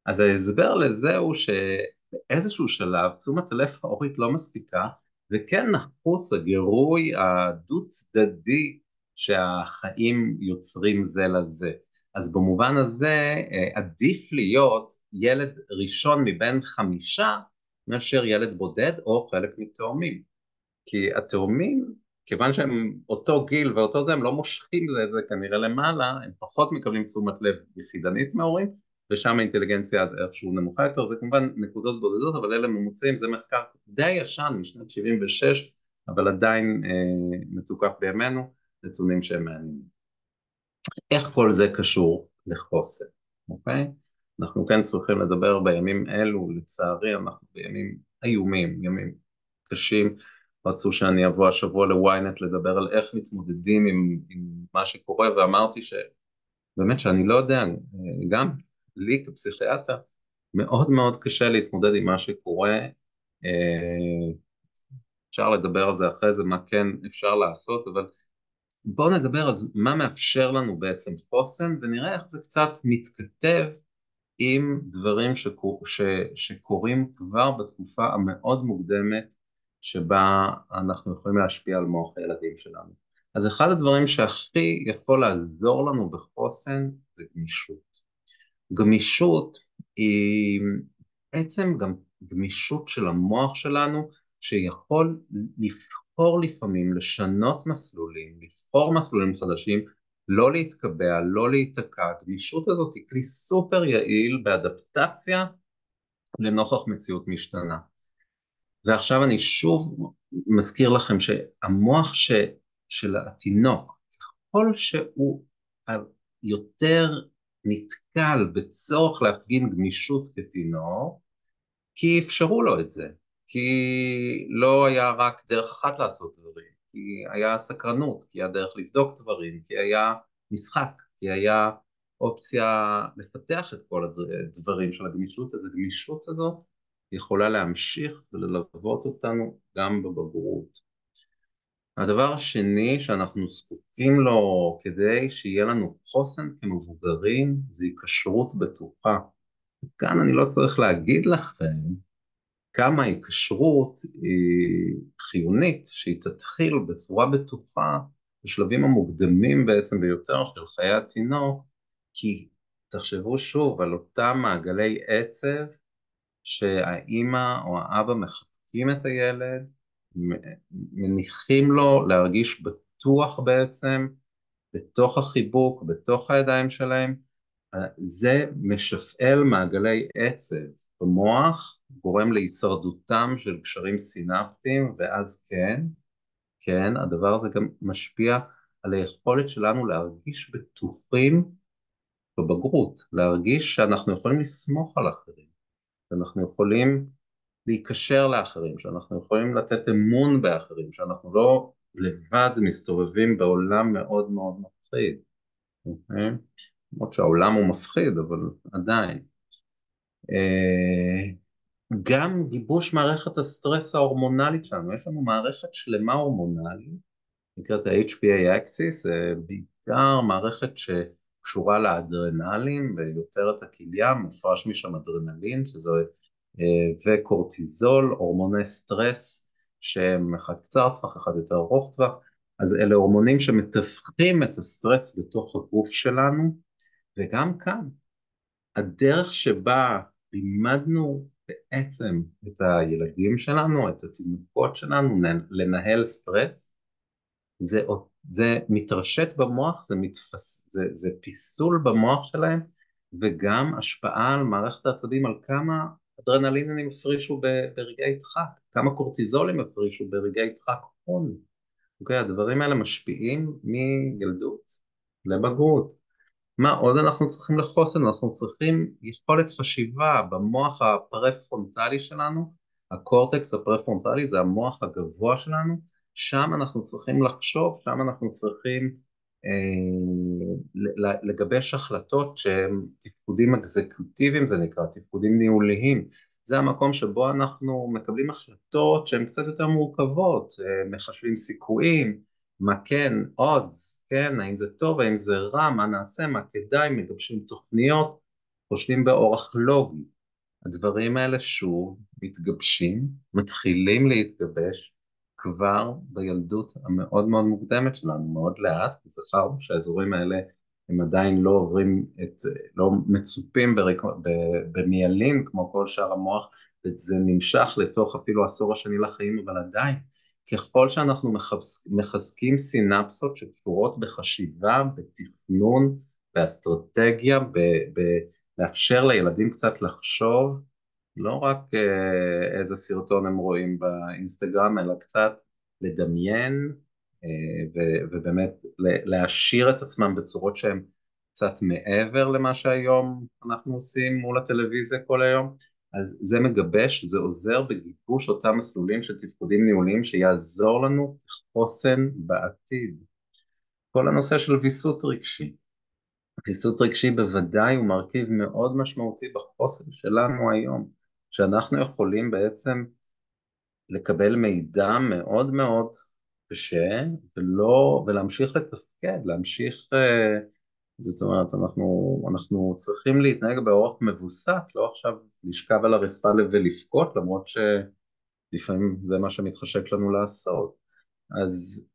אז ההסבר לזה הוא שבאיזשהו שלב תשומת הלב ההורית לא מספיקה, וכן נחוץ הגירוי הדו צדדי שהחיים יוצרים זה לזה. אז במובן הזה עדיף להיות ילד ראשון מבין 5 מאשר ילד בודד או חלק מתאומים. כי התאומים כיוון שהם אותו גיל ואותו זה, הם לא מושכים זה כנראה למעלה, הם פחות מקבלים תשומת לב יחידנית מההורים, ושם האינטליגנציה אז איכשהו נמוכה יותר, זה כמובן נקודות בודדות, אבל אלה ממוצעים, זה מחקר די ישן משנת 76, אבל עדיין מתוקף בימינו, נתונים שהם מעניינים. איך כל זה קשור לחוסן, אוקיי? אנחנו כן צריכים לדבר בימים אלו, לצערי אנחנו בימים איומים, ימים קשים, רצו שאני אבוא השבוע לוויינט לדבר על איך מתמודדים עם מה שקורה, ואמרתי שבאמת שאני לא יודע, גם לי כפסיכיאטר, מאוד מאוד קשה להתמודד עם מה שקורה, אפשר לדבר על זה אחרי זה, מה כן אפשר לעשות, אבל בואו נדבר על מה מאפשר לנו בעצם חוסן, ונראה איך זה קצת מתכתב עם דברים שקורים כבר בתקופה המאוד מוקדמת שבה אנחנו יכולים להשפיע על מוח הילדים שלנו. אז אחד הדברים שהכי יכול לעזור לנו בחוסן זה גמישות. גמישות היא בעצם גם גמישות של המוח שלנו, שיכול לבחור לפעמים, לשנות מסלולים, לבחור מסלולים חדשים, לא להתקבע, לא להיתקע. הגמישות הזאת היא כלי סופר יעיל באדפטציה לנוכח מציאות משתנה. ועכשיו אני שוב מזכיר לכם שהמוח של התינוק, ככל שהוא יותר נתקל בצורך להפגין גמישות כתינוק, כי אפשרו לו את זה, כי לא היה רק דרך אחת לעשות דברים, כי היה סקרנות, כי היה דרך לבדוק דברים, כי היה משחק, כי היה אופציה לפתח את כל הדברים של הגמישות הזאת. הגמישות הזאת יכולה להמשיך וללוות אותנו גם בבגרות. הדבר השני שאנחנו זקוקים לו כדי שיהיה לנו חוסן כמבוגרים זה היקשרות בטוחה. כאן אני לא צריך להגיד לכם כמה היקשרות היא חיונית, שהיא תתחיל בצורה בטוחה בשלבים המוקדמים בעצם ביותר של חיי התינוק, כי תחשבו שוב על אותם מעגלי עצב שהאימא או האבא מחבקים את הילד, מניחים לו להרגיש בטוח בעצם בתוך החיבוק, בתוך הידיים שלהם. זה משפעל מעגלי עצב במוח, גורם להישרדותם של קשרים סינפטיים, ואז כן, כן, הדבר הזה גם משפיע על היכולת שלנו להרגיש בטוחים בבגרות, להרגיש שאנחנו יכולים לסמוך על אחרים, שאנחנו יכולים להיקשר לאחרים, שאנחנו יכולים לתת אמון באחרים, שאנחנו לא לבד מסתובבים בעולם מאוד מאוד מפחיד. אוקיי? למרות שהעולם הוא מפחיד, אבל עדיין. גם גיבוש מערכת הסטרס ההורמונלית שלנו, יש לנו מערכת שלמה הורמונלית, נקראת ה-HPA axis, בעיקר מערכת שקשורה לאדרנלים, ויותר את הכליה, מופרש משם אדרנלין, שזה וקורטיזול, הורמוני סטרס, שהם אחד קצר טווח, אחד יותר ארוך טווח, אז אלה הורמונים שמתווכים את הסטרס בתוך הגוף שלנו, וגם כאן, הדרך שבה לימדנו בעצם את הילדים שלנו, את התינוקות שלנו, לנהל סטרס, זה מתרשת במוח, זה פיסול במוח שלהם, וגם השפעה על מערכת העצבים, על כמה אדרנלין הם הפרישו ברגעי דחק, כמה קורטיזולים הפרישו ברגעי דחק כרוני. אוקיי, הדברים האלה משפיעים מילדות לבגרות. מה עוד אנחנו צריכים לחוסן? אנחנו צריכים יכולת חשיבה במוח הפרפרונטלי שלנו, הקורטקס הפרפרונטלי זה המוח הגבוה שלנו, שם אנחנו צריכים לחשוב, שם אנחנו צריכים לגבש החלטות שהן תפקודים אקזקוטיביים, זה נקרא תפקודים ניהוליים, זה המקום שבו אנחנו מקבלים החלטות שהן קצת יותר מורכבות, מחשבים סיכויים, מה כן, odds, כן, האם זה טוב, האם זה רע, מה נעשה, מה כדאי, מגבשים תוכניות, חושבים באורח לוגי. הדברים האלה שוב מתגבשים, מתחילים להתגבש כבר בילדות המאוד מאוד מוקדמת שלנו, מאוד לאט, כי זכרנו שהאזורים האלה הם עדיין לא עוברים לא מצופים במיילין כמו כל שאר המוח, וזה נמשך לתוך אפילו העשור השני לחיים, אבל עדיין ככל שאנחנו מחזקים סינפסות שקשורות בחשיבה, בתכנון, באסטרטגיה, לאפשר לילדים קצת לחשוב, לא רק איזה סרטון הם רואים באינסטגרם, אלא קצת לדמיין ובאמת להעשיר את עצמם בצורות שהן קצת מעבר למה שהיום אנחנו עושים מול הטלוויזיה כל היום. אז זה מגבש, זה עוזר בגיבוש אותם מסלולים של תפקודים ניהוליים שיעזור לנו חוסן בעתיד. כל הנושא של ויסות רגשי. ויסות רגשי בוודאי הוא מרכיב מאוד משמעותי בחוסן שלנו היום, שאנחנו יכולים בעצם לקבל מידע מאוד מאוד קשה ולהמשיך לתפקד, להמשיך, זאת אומרת, אנחנו צריכים להתנהג באורח מבוסת, לא עכשיו לשכב על הרצפה ולבכות, למרות שלפעמים זה מה שמתחשק לנו לעשות. אז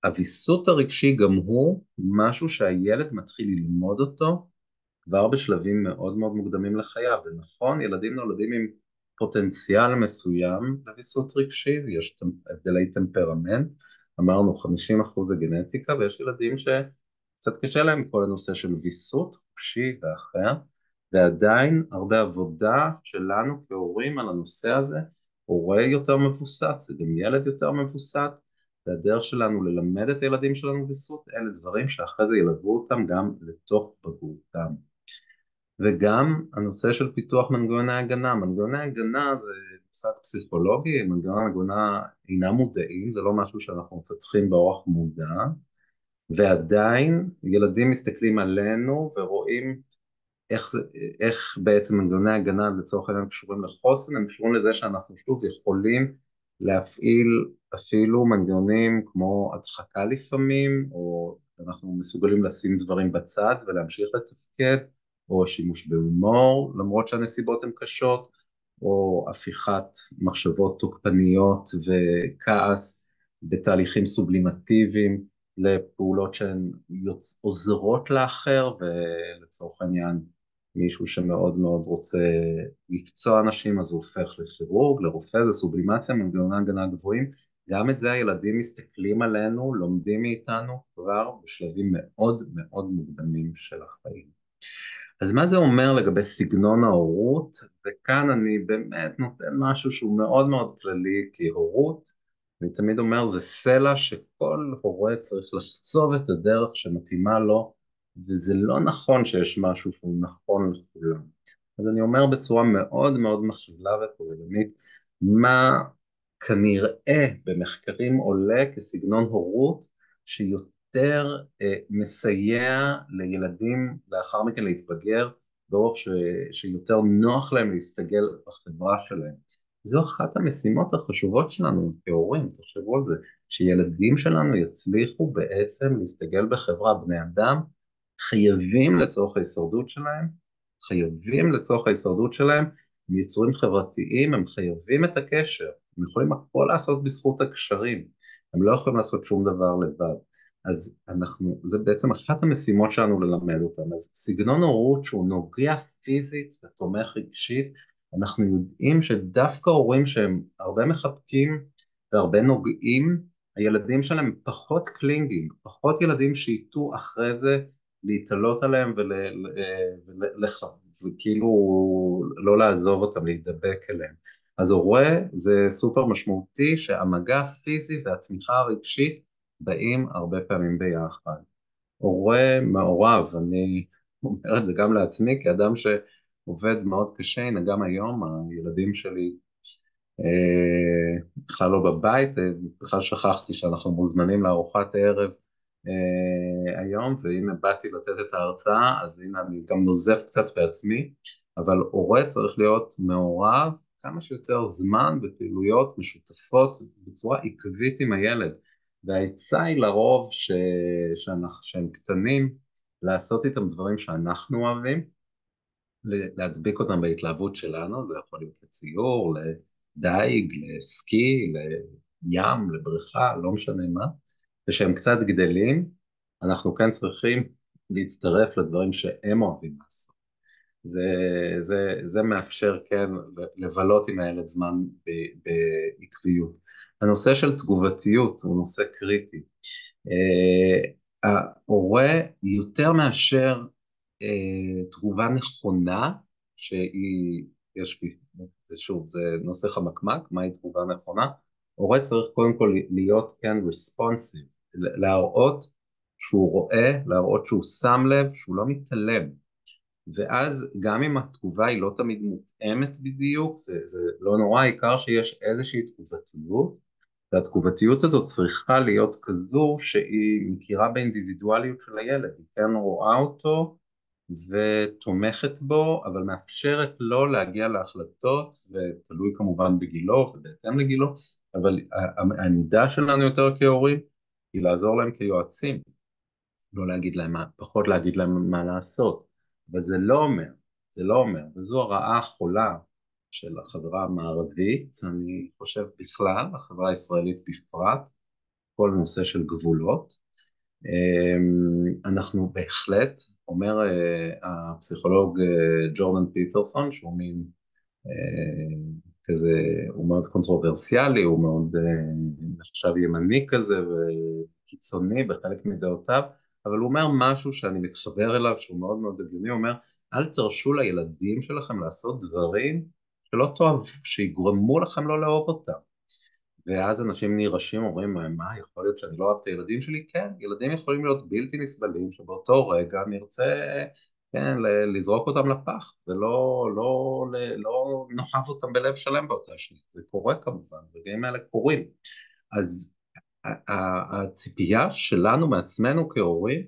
הוויסות הרגשי גם הוא משהו שהילד מתחיל ללמוד אותו כבר בשלבים מאוד מאוד מוקדמים לחייו, ונכון, ילדים נולדים עם פוטנציאל מסוים לוויסות רגשי, יש הבדלי טמפרמנט, אמרנו 50% זה גנטיקה, ויש ילדים שקצת קשה להם כל הנושא של ויסות רגשי ואחר, ועדיין הרבה עבודה שלנו כהורים על הנושא הזה, הורה יותר מבוסת, זה גם ילד יותר מבוסת, והדרך שלנו ללמד את הילדים שלנו ויסות, אלה דברים שאחרי זה ילוו אותם גם לתוך בגרותם. וגם הנושא של פיתוח מנגנוני הגנה. מנגנוני הגנה זה מושג פסיכולוגי, מנגנוני הגנה אינם מודעים, זה לא משהו שאנחנו מפתחים באורח מודע, ועדיין ילדים מסתכלים עלינו ורואים איך בעצם מנגנוני הגנה לצורך העניין קשורים לחוסן, הם קשורים לזה שאנחנו שוב יכולים להפעיל אפילו מנגנונים כמו הדחקה לפעמים, או אנחנו מסוגלים לשים דברים בצד ולהמשיך לתפקד, או שימוש בהומור למרות שהנסיבות הן קשות, או הפיכת מחשבות תוקפניות וכעס בתהליכים סובלימטיביים לפעולות שהן עוזרות לאחר, ולצורך העניין מישהו שמאוד מאוד רוצה לפצוע אנשים אז הוא הופך לכירורג, לרופא, זה סובלימציה, מנגנוני הגנה גבוהים, גם את זה הילדים מסתכלים עלינו, לומדים מאיתנו כבר בשלבים מאוד מאוד מוקדמים של החיים. אז מה זה אומר לגבי סגנון ההורות? וכאן אני באמת נותן משהו שהוא מאוד מאוד כללי, כי הורות, אני תמיד אומר, זה סלע שכל הורה צריך לחצוב את הדרך שמתאימה לו, וזה לא נכון שיש משהו שהוא נכון לכולם. אז אני אומר בצורה מאוד מאוד מכלילה וכוללנית, מה כנראה במחקרים עולה כסגנון הורות שיותר מסייע לילדים לאחר מכן להתבגר באופן שיותר נוח להם להסתגל בחברה שלהם. זו אחת המשימות החשובות שלנו כהורים, תחשבו על זה, שילדים שלנו יצליחו בעצם להסתגל בחברה, בני אדם חייבים לצורך ההישרדות שלהם, הם יצורים חברתיים, הם חייבים את הקשר, הם יכולים הכל לעשות בזכות הקשרים, הם לא יכולים לעשות שום דבר לבד. אז זה בעצם אחת המשימות שלנו ללמד אותם. אז סגנון הורות שהוא נוגע פיזית ותומך רגשית, אנחנו יודעים שדווקא הורים שהם הרבה מחבקים והרבה נוגעים, הילדים שלהם פחות קלינגינג, פחות ילדים שייטו אחרי זה להתעלות עליהם וכאילו לא לעזוב אותם, להידבק אליהם. אז הורה זה סופר משמעותי שהמגע הפיזי והתמיכה הרגשית באים הרבה פעמים ביחד. הורה מעורב, אני אומר את זה גם לעצמי כאדם שעובד מאוד קשה, הנה גם היום הילדים שלי בכלל לא בבית, בכלל שכחתי שאנחנו מוזמנים לארוחת ערב היום, והנה באתי לתת את ההרצאה, אז הנה אני גם נוזף קצת בעצמי, אבל הורה צריך להיות מעורב כמה שיותר זמן בפעילויות משותפות בצורה עקבית עם הילד, והעצה היא לרוב שהם קטנים, לעשות איתם דברים שאנחנו אוהבים, להדביק אותם בהתלהבות שלנו, זה יכול להיות לציור, לדייג, לסקי, לים, לבריכה, לא משנה מה, ושהם קצת גדלים, אנחנו כן צריכים להצטרף לדברים שהם אוהבים לעשות. זה מאפשר כן לבלות עם הילד זמן בעקביות. הנושא של תגובתיות הוא נושא קריטי. ההורה יותר מאשר תגובה נכונה, שהיא, יש, זה שוב, זה נושא חמקמק, מהי תגובה נכונה, הורה צריך קודם כל להיות כן responsive, להראות שהוא רואה, להראות שהוא שם לב, שהוא לא מתעלם, ואז גם אם התגובה היא לא תמיד מותאמת בדיוק, זה לא נורא, העיקר שיש איזושהי תגובתיות, והתגובתיות הזאת צריכה להיות כזו שהיא מכירה באינדיבידואליות של הילד, היא כן רואה אותו ותומכת בו, אבל מאפשרת לו להגיע להחלטות, ותלוי כמובן בגילו ובהתאם לגילו, אבל העמדה שלנו יותר כהורים היא לעזור להם כיועצים, לא להגיד להם פחות להגיד להם מה לעשות, אבל זה לא אומר, זה לא אומר, וזו הרעה החולה של החברה המערבית, אני חושב בכלל, החברה הישראלית בפרט, כל נושא של גבולות. אנחנו בהחלט, אומר הפסיכולוג ג'ורדן פיטרסון, שהוא מין כזה, הוא מאוד קונטרוברסיאלי, הוא מאוד נחשב ימני כזה וקיצוני בחלק מדעותיו, אבל הוא אומר משהו שאני מתחבר אליו, שהוא מאוד מאוד הגיוני, הוא אומר, אל תרשו לילדים שלכם לעשות דברים שלא תאהב, שיגרמו לכם לא לאהוב אותם. ואז אנשים נרשים, אומרים, מה, יכול להיות שאני לא אוהב את הילדים שלי? כן, ילדים יכולים להיות בלתי נסבלים, שבאותו רגע נרצה, כן, לזרוק אותם לפח, ולא לא נאהב אותם בלב שלם באותה שניה. זה קורה כמובן, רגעים האלה קורים. אז הציפייה שלנו מעצמנו כהורים,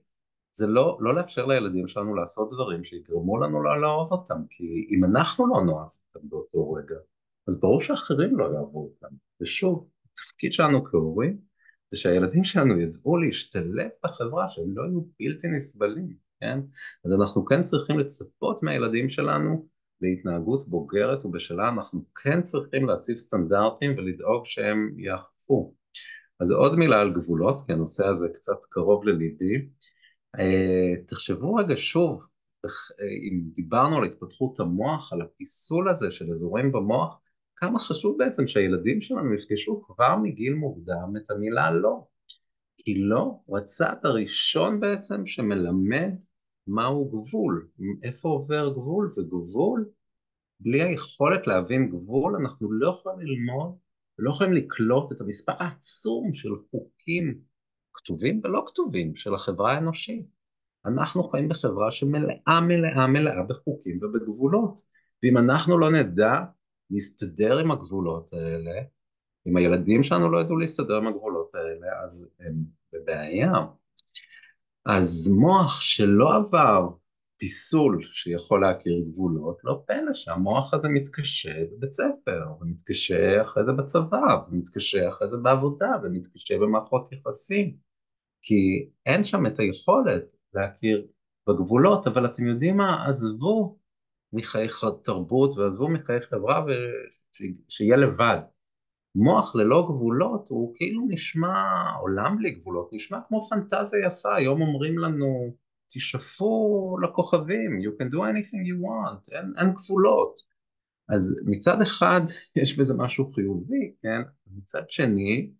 זה לא לאפשר לילדים שלנו לעשות דברים שיגרמו לנו לא לאהוב אותם, כי אם אנחנו לא נאהב אותם באותו רגע, אז ברור שאחרים לא יאהבו אותם. ושוב, התפקיד שלנו כהורים, זה שהילדים שלנו ידעו להשתלב בחברה, שהם לא יהיו בלתי נסבלים, כן? אז אנחנו כן צריכים לצפות מהילדים שלנו להתנהגות בוגרת ובשלה, אנחנו כן צריכים להציב סטנדרטים ולדאוג שהם יאכפו. אז עוד מילה על גבולות, כי הנושא הזה קצת קרוב לליבי. תחשבו רגע שוב, אם דיברנו על התפתחות המוח, על הפיסול הזה של אזורים במוח, כמה חשוב בעצם שהילדים שלנו יפגשו כבר מגיל מוקדם את המילה לא. כי לא הוא הצעד הראשון בעצם שמלמד מהו גבול, איפה עובר גבול, וגבול, בלי היכולת להבין גבול, אנחנו לא יכולים ללמוד, ולא יכולים לקלוט את המספר העצום של חוקים כתובים ולא כתובים של החברה האנושית. אנחנו חיים בחברה שמלאה מלאה מלאה בחוקים ובגבולות, ואם אנחנו לא נדע להסתדר עם הגבולות האלה, אם הילדים שלנו לא ידעו להסתדר עם הגבולות האלה, אז הם בבעיה. אז מוח שלא עבר פיסול שיכול להכיר גבולות, לא פלא שהמוח הזה מתקשה בבית ספר, ומתקשה אחרי זה בצבא, ומתקשה אחרי זה בעבודה, ומתקשה במערכות יחסים, כי אין שם את היכולת להכיר בגבולות, אבל אתם יודעים מה, עזבו מחיי תרבות ועזבו מחיי חברה ושיהיה לבד. מוח ללא גבולות הוא כאילו נשמע, עולם בלי גבולות, נשמע כמו פנטזיה יפה, היום אומרים לנו, תשאפו לכוכבים, you can do anything you want, אין גבולות. אז מצד אחד יש בזה משהו חיובי, כן? מצד שני,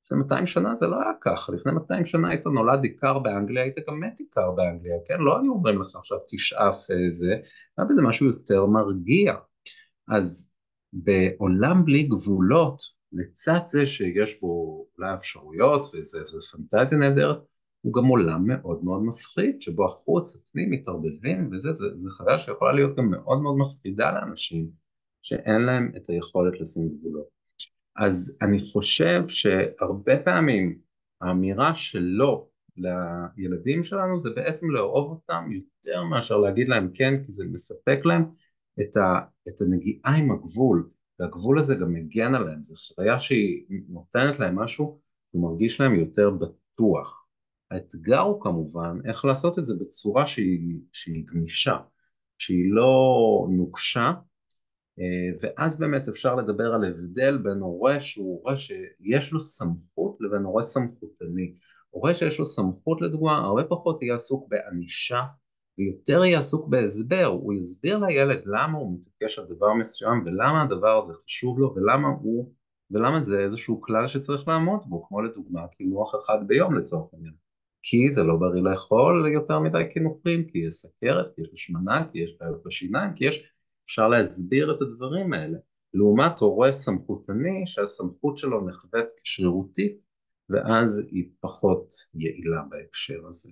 לפני 200 שנה זה לא היה ככה, לפני 200 שנה היית נולד עיקר באנגליה, היית גם מת עיקר באנגליה, כן? לא היו אומרים לך עכשיו תשאף זה, היה בזה משהו יותר מרגיע. אז בעולם בלי גבולות, לצד זה שיש בו אולי אפשרויות וזה פנטזיה נהדרת, הוא גם עולם מאוד מאוד מפחיד, שבו החוץ, הפנים מתערבבים וזה, זה חוויה שיכולה להיות גם מאוד מאוד מפחידה לאנשים, שאין להם את היכולת לשים גבולות. אז אני חושב שהרבה פעמים האמירה שלא לילדים שלנו זה בעצם לאהוב אותם יותר מאשר להגיד להם כן, כי זה מספק להם את הנגיעה עם הגבול, והגבול הזה גם מגן עליהם, זו חוויה שהיא נותנת להם משהו, הוא מרגיש להם יותר בטוח. האתגר הוא כמובן איך לעשות את זה בצורה שהיא גמישה, שהיא לא נוקשה, ואז באמת אפשר לדבר על הבדל בין הורה שהוא הורה שיש לו סמכות לבין הורה סמכותני. הורה שיש לו סמכות לדוגמה, הרבה פחות יהיה עסוק בענישה, ויותר יהיה עסוק בהסבר, הוא יסביר לילד למה הוא מתעקש על דבר מסוים, ולמה הדבר הזה חשוב לו, ולמה הוא ולמה זה איזשהו כלל שצריך לעמוד בו, כמו לדוגמה קינוח אחד ביום לצורך העניין. כי זה לא בריא לאכול יותר מדי קינוחים, כי יש סכרת, כי יש השמנה, כי יש בעיות בשיניים, אפשר להסביר את הדברים האלה. לעומת הורה סמכותני שהסמכות שלו נחווית כשרירותית, ואז היא פחות יעילה בהקשר הזה.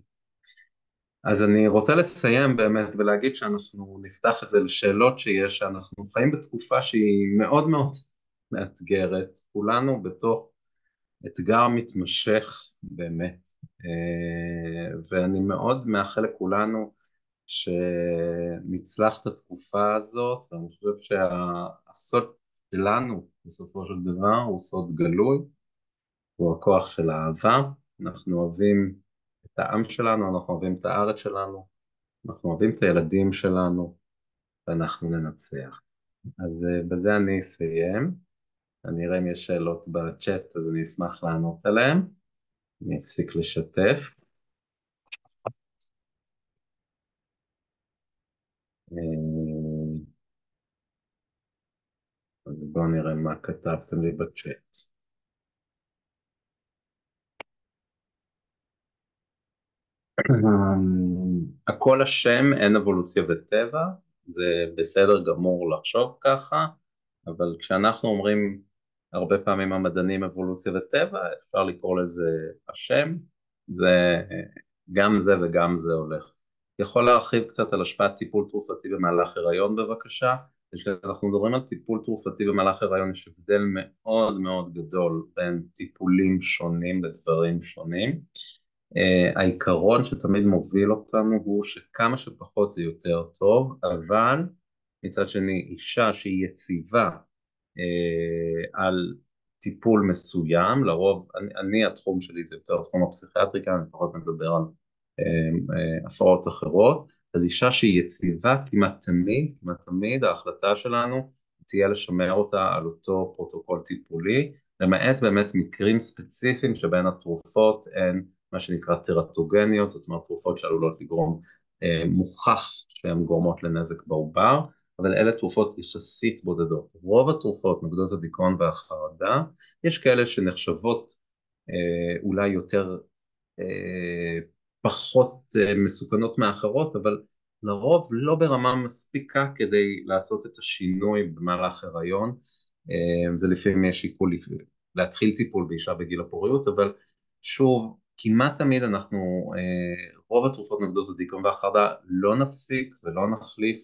אז אני רוצה לסיים באמת ולהגיד שאנחנו נפתח את זה לשאלות שיש, שאנחנו חיים בתקופה שהיא מאוד מאוד מאתגרת, כולנו בתוך אתגר מתמשך באמת, ואני מאוד מאחל לכולנו שנצלח את התקופה הזאת, ואני חושב שהסוד שלנו בסופו של דבר הוא סוד גלוי, הוא הכוח של האהבה. אנחנו אוהבים את העם שלנו, אנחנו אוהבים את הארץ שלנו, אנחנו אוהבים את הילדים שלנו, ואנחנו ננצח. אז בזה אני אסיים. אני אראה אם יש שאלות בצ'אט, אז אני אשמח לענות עליהן. אני אפסיק לשתף. אז בואו נראה מה כתבתם לי בצ'אט. הכל אשם, אין אבולוציה וטבע, זה בסדר גמור לחשוב ככה, אבל כשאנחנו אומרים הרבה פעמים המדענים אבולוציה וטבע, אפשר לקרוא לזה אשם, זה גם זה וגם זה הולך. יכול להרחיב קצת על השפעת טיפול תרופתי במהלך הריון בבקשה? כשאנחנו מדברים על טיפול תרופתי במהלך הריון יש הבדל מאוד מאוד גדול בין טיפולים שונים לדברים שונים. העיקרון שתמיד מוביל אותנו הוא שכמה שפחות זה יותר טוב, אבל מצד שני אישה שהיא יציבה על טיפול מסוים, לרוב, התחום שלי זה יותר תחום הפסיכיאטריקה, אני פחות מדבר על הפרעות אחרות, אז אישה שהיא יציבה כמעט תמיד ההחלטה שלנו תהיה לשמר אותה על אותו פרוטוקול טיפולי, למעט באמת מקרים ספציפיים שבין התרופות הן מה שנקרא טרטוגניות, זאת אומרת תרופות שעלולות לגרום מוכח שהן גורמות לנזק בעובר, אבל אלה תרופות יחסית בודדות. רוב התרופות נוגדות הדיכאון והחרדה, יש כאלה שנחשבות אולי יותר פחות מסוכנות מאחרות, אבל לרוב לא ברמה מספיקה כדי לעשות את השינוי במהלך הריון. זה לפעמים יש שיקול להתחיל טיפול באישה בגיל הפוריות, אבל שוב, כמעט תמיד רוב התרופות נוגדות הדיכאון והחרדה לא נפסיק ולא נחליף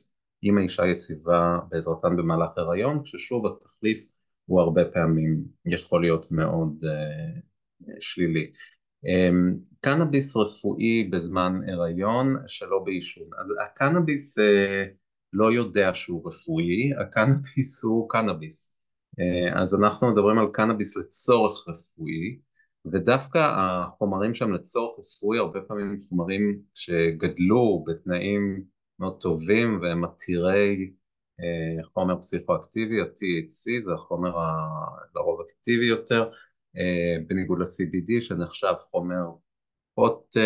אם האישה יציבה בעזרתן במהלך הריון, כששוב התחליף הוא הרבה פעמים יכול להיות מאוד שלילי. קנאביס רפואי בזמן הריון שלא בעישון. אז הקנאביס לא יודע שהוא רפואי, הקנאביס הוא קנאביס. אז אנחנו מדברים על קנאביס לצורך רפואי, ודווקא החומרים שם לצורך רפואי הרבה פעמים חומרים שגדלו בתנאים מאוד טובים והם עתירי חומר פסיכואקטיבי, ה-THC זה החומר לרוב אקטיבי יותר, בניגוד ל-CBD שנחשב חומר פחות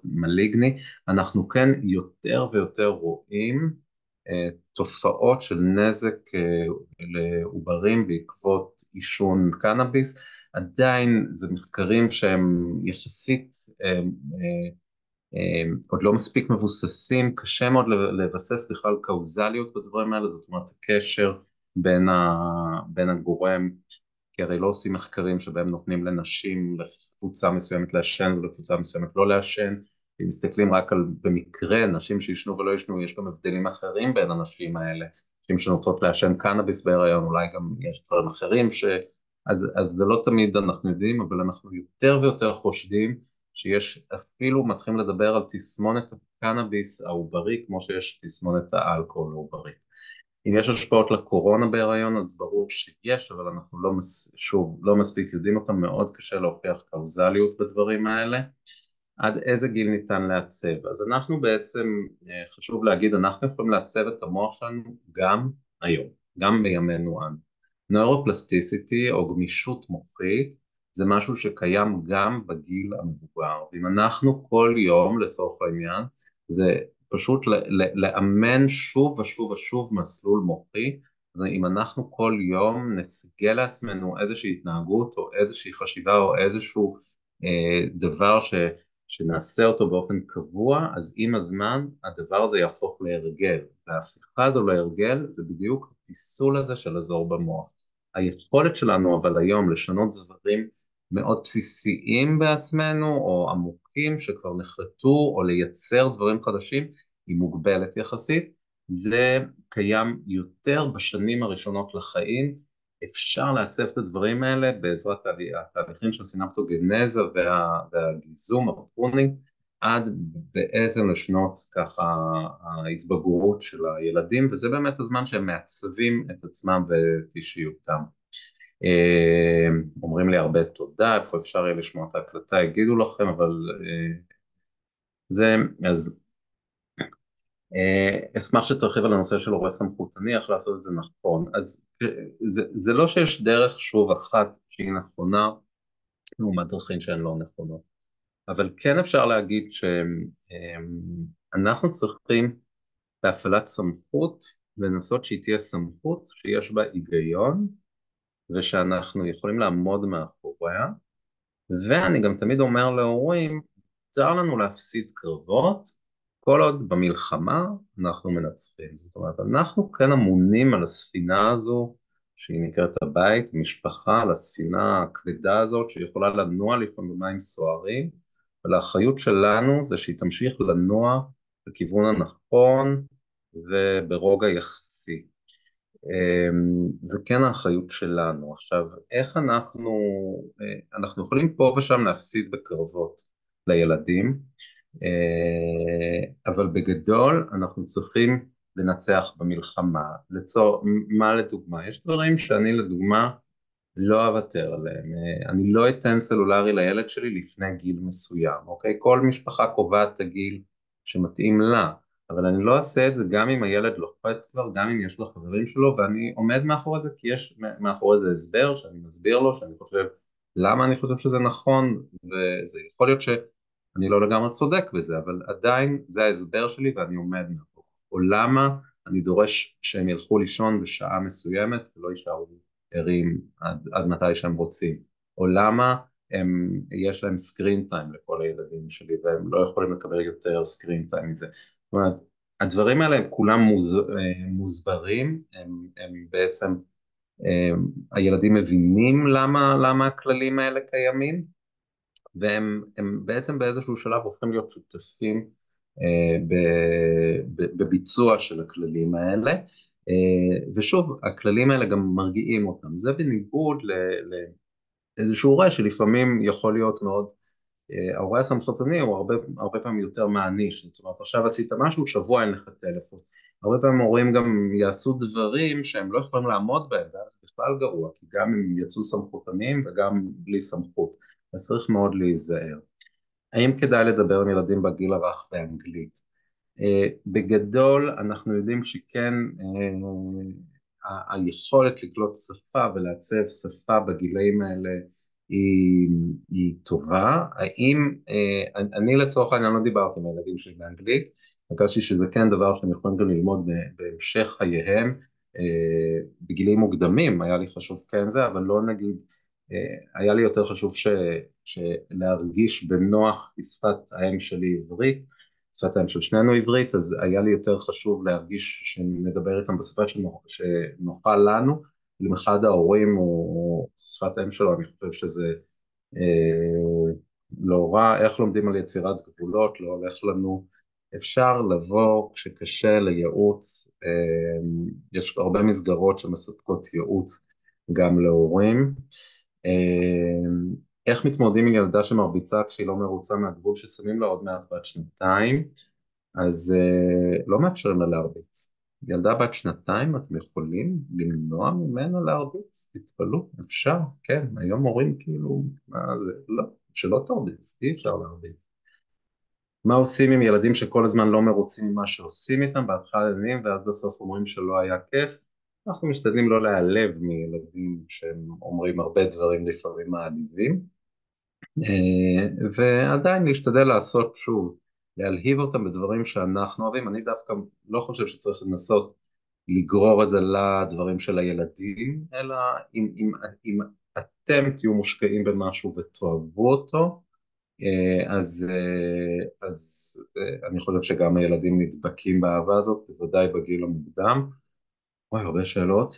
מליגני. אנחנו כן יותר ויותר רואים תופעות של נזק לעוברים בעקבות עישון קנאביס. עדיין זה מחקרים שהם יחסית עוד לא מספיק מבוססים, קשה מאוד לבסס בכלל קאוזליות בדברים האלה, זאת אומרת הקשר בין הגורם, כי הרי לא עושים מחקרים שבהם נותנים לנשים, לקבוצה מסוימת לעשן ולקבוצה מסוימת לא לעשן, אם מסתכלים רק על במקרה נשים שישנו ולא ישנו, יש גם הבדלים אחרים בין הנשים האלה, נשים שנוטות לעשן קנאביס בהיריון, אולי גם יש דברים אחרים אז זה לא תמיד אנחנו יודעים, אבל אנחנו יותר ויותר חושדים שיש אפילו מתחילים לדבר על תסמונת הקנאביס העוברי כמו שיש תסמונת האלכוהול העוברי. אם יש השפעות לקורונה בהיריון אז ברור שיש, אבל אנחנו שוב לא מספיק יודעים אותם, מאוד קשה להוכיח קאוזליות בדברים האלה. עד איזה גיל ניתן לעצב? אז אנחנו בעצם, חשוב להגיד, אנחנו יכולים לעצב את המוח שלנו גם היום, גם בימינו אנו. נוירופלסטיסיטי או גמישות מוחית זה משהו שקיים גם בגיל המבוגר, ואם אנחנו כל יום לצורך העניין, זה פשוט לאמן שוב ושוב ושוב מסלול מוחי, אז אם אנחנו כל יום נסגל לעצמנו איזושהי התנהגות או איזושהי חשיבה או איזשהו דבר שנעשה אותו באופן קבוע, אז עם הזמן הדבר הזה יהפוך להרגל. וההפיכה הזו להרגל זה בדיוק הפיסול הזה של אזור במוח. היכולת שלנו אבל היום לשנות דברים מאוד בסיסיים בעצמנו או עמוקים שכבר נחרטו או לייצר דברים חדשים היא מוגבלת יחסית. זה קיים יותר בשנים הראשונות לחיים, אפשר לעצב את הדברים האלה בעזרת התהליכים של סינפטוגנזה והגיזום, הפרונינג, עד בעצם לשנות ככה ההתבגרות של הילדים, וזה באמת הזמן שהם מעצבים את עצמם ואת אישיותם. אומרים לי הרבה תודה, איפה אפשר יהיה לשמוע את ההקלטה, יגידו לכם, אבל זה, אז אשמח שתרחיב על הנושא של הורה סמכותני, איך לעשות את זה נכון. אז זה לא שיש דרך שוב אחת שהיא נכונה, לעומת דרכים שהן לא נכונות. אבל כן אפשר להגיד שאנחנו צריכים בהפעלת סמכות, לנסות שהיא תהיה סמכות שיש בה היגיון, ושאנחנו יכולים לעמוד מאחוריה, ואני גם תמיד אומר להורים, מותר לנו להפסיד קרבות, כל עוד במלחמה אנחנו מנצחים. זאת אומרת, אנחנו כן אמונים על הספינה הזו, שהיא נקראת הבית, משפחה, על הספינה הכבדה הזאת, שיכולה לנוע לפעמים במים סוערים, ולאחריות שלנו זה שהיא תמשיך לנוע בכיוון הנכון וברוגע יחסי. זה כן האחריות שלנו. עכשיו, איך אנחנו יכולים פה ושם להפסיד בקרבות לילדים, אבל בגדול אנחנו צריכים לנצח במלחמה. מה לדוגמה? יש דברים שאני לדוגמה לא אוותר עליהם. אני לא אתן סלולרי לילד שלי לפני גיל מסוים, אוקיי? כל משפחה קובעת את הגיל שמתאים לה, אבל אני לא אעשה את זה גם אם הילד לוחץ כבר, גם אם יש לו חברים שלו, ואני עומד מאחורי זה כי יש מאחורי זה הסבר שאני מסביר לו, שאני חושב למה אני חושב שזה נכון, וזה יכול להיות שאני לא לגמרי צודק בזה, אבל עדיין זה ההסבר שלי ואני עומד מאחורי. או למה אני דורש שהם ילכו לישון בשעה מסוימת ולא יישארו ערים עד מתי שהם רוצים, או למה יש להם סקרין טיים לכל הילדים שלי והם לא יכולים לקבל יותר סקרין טיים מזה. זאת אומרת, הדברים האלה הם כולם מוסברים, הם בעצם, הילדים מבינים למה הכללים האלה קיימים, והם בעצם באיזשהו שלב הופכים להיות שותפים בביצוע של הכללים האלה, ושוב, הכללים האלה גם מרגיעים אותם. זה בניגוד לאיזשהו הורה שלפעמים יכול להיות מאוד, ההורה הסמכותני הוא הרבה פעמים יותר מעניש. זאת אומרת, עכשיו עשית משהו, שבוע אין לך טלפון. הרבה פעמים הורים גם יעשו דברים שהם לא יכולים לעמוד בהם, ואז זה בכלל גרוע, כי גם הם יצאו סמכותניים וגם בלי סמכות. אז צריך מאוד להיזהר. האם כדאי לדבר עם ילדים בגיל הרך באנגלית? בגדול אנחנו יודעים שכן, היכולת לקלוט שפה ולעצב שפה בגילאים האלה היא טובה. האם, אני לצורך העניין לא דיברתי עם הילדים שלי באנגלית, הרגשתי שזה כן דבר שהם יכולים גם ללמוד בהמשך חייהם, בגילים מוקדמים היה לי חשוב כן זה, אבל לא נגיד, היה לי יותר חשוב להרגיש בנוח בשפת האם שלי עברית, שפת האם של שנינו עברית, אז היה לי יותר חשוב להרגיש שנדבר איתם בשפה שנוחה לנו, אם אחד ההורים או שפת האם שלו, אני חושב שזה לא רע. איך לומדים על יצירת גבולות, לא הולך לנו, אפשר לבוא כשקשה לייעוץ, יש הרבה מסגרות שמספקות ייעוץ גם להורים. איך מתמודדים עם ילדה שמרביצה כשהיא לא מרוצה מהגבול ששמים לה עוד מעט בת שנתיים? אז לא מאפשרים לה להרביץ. ילדה בת שנתיים, אתם יכולים למנוע ממנה להרביץ? תתפלאו, אפשר, כן, היום מורים כאילו, מה זה, לא, שלא תרביץ, אי אפשר להרביץ. מה עושים עם ילדים שכל הזמן לא מרוצים ממה שעושים איתם, בהתחלה ילדים, ואז בסוף אומרים שלא היה כיף? אנחנו משתדלים לא להיעלב מילדים שהם אומרים הרבה דברים לפעמים מעליבים, ועדיין להשתדל לעשות שוב, להלהיב אותם בדברים שאנחנו אוהבים. אני דווקא לא חושב שצריך לנסות לגרור את זה לדברים של הילדים, אלא אם אתם תהיו מושקעים במשהו ותאהבו אותו, אני חושב שגם הילדים נדבקים באהבה הזאת, בוודאי בגיל המוקדם. וואי, הרבה שאלות.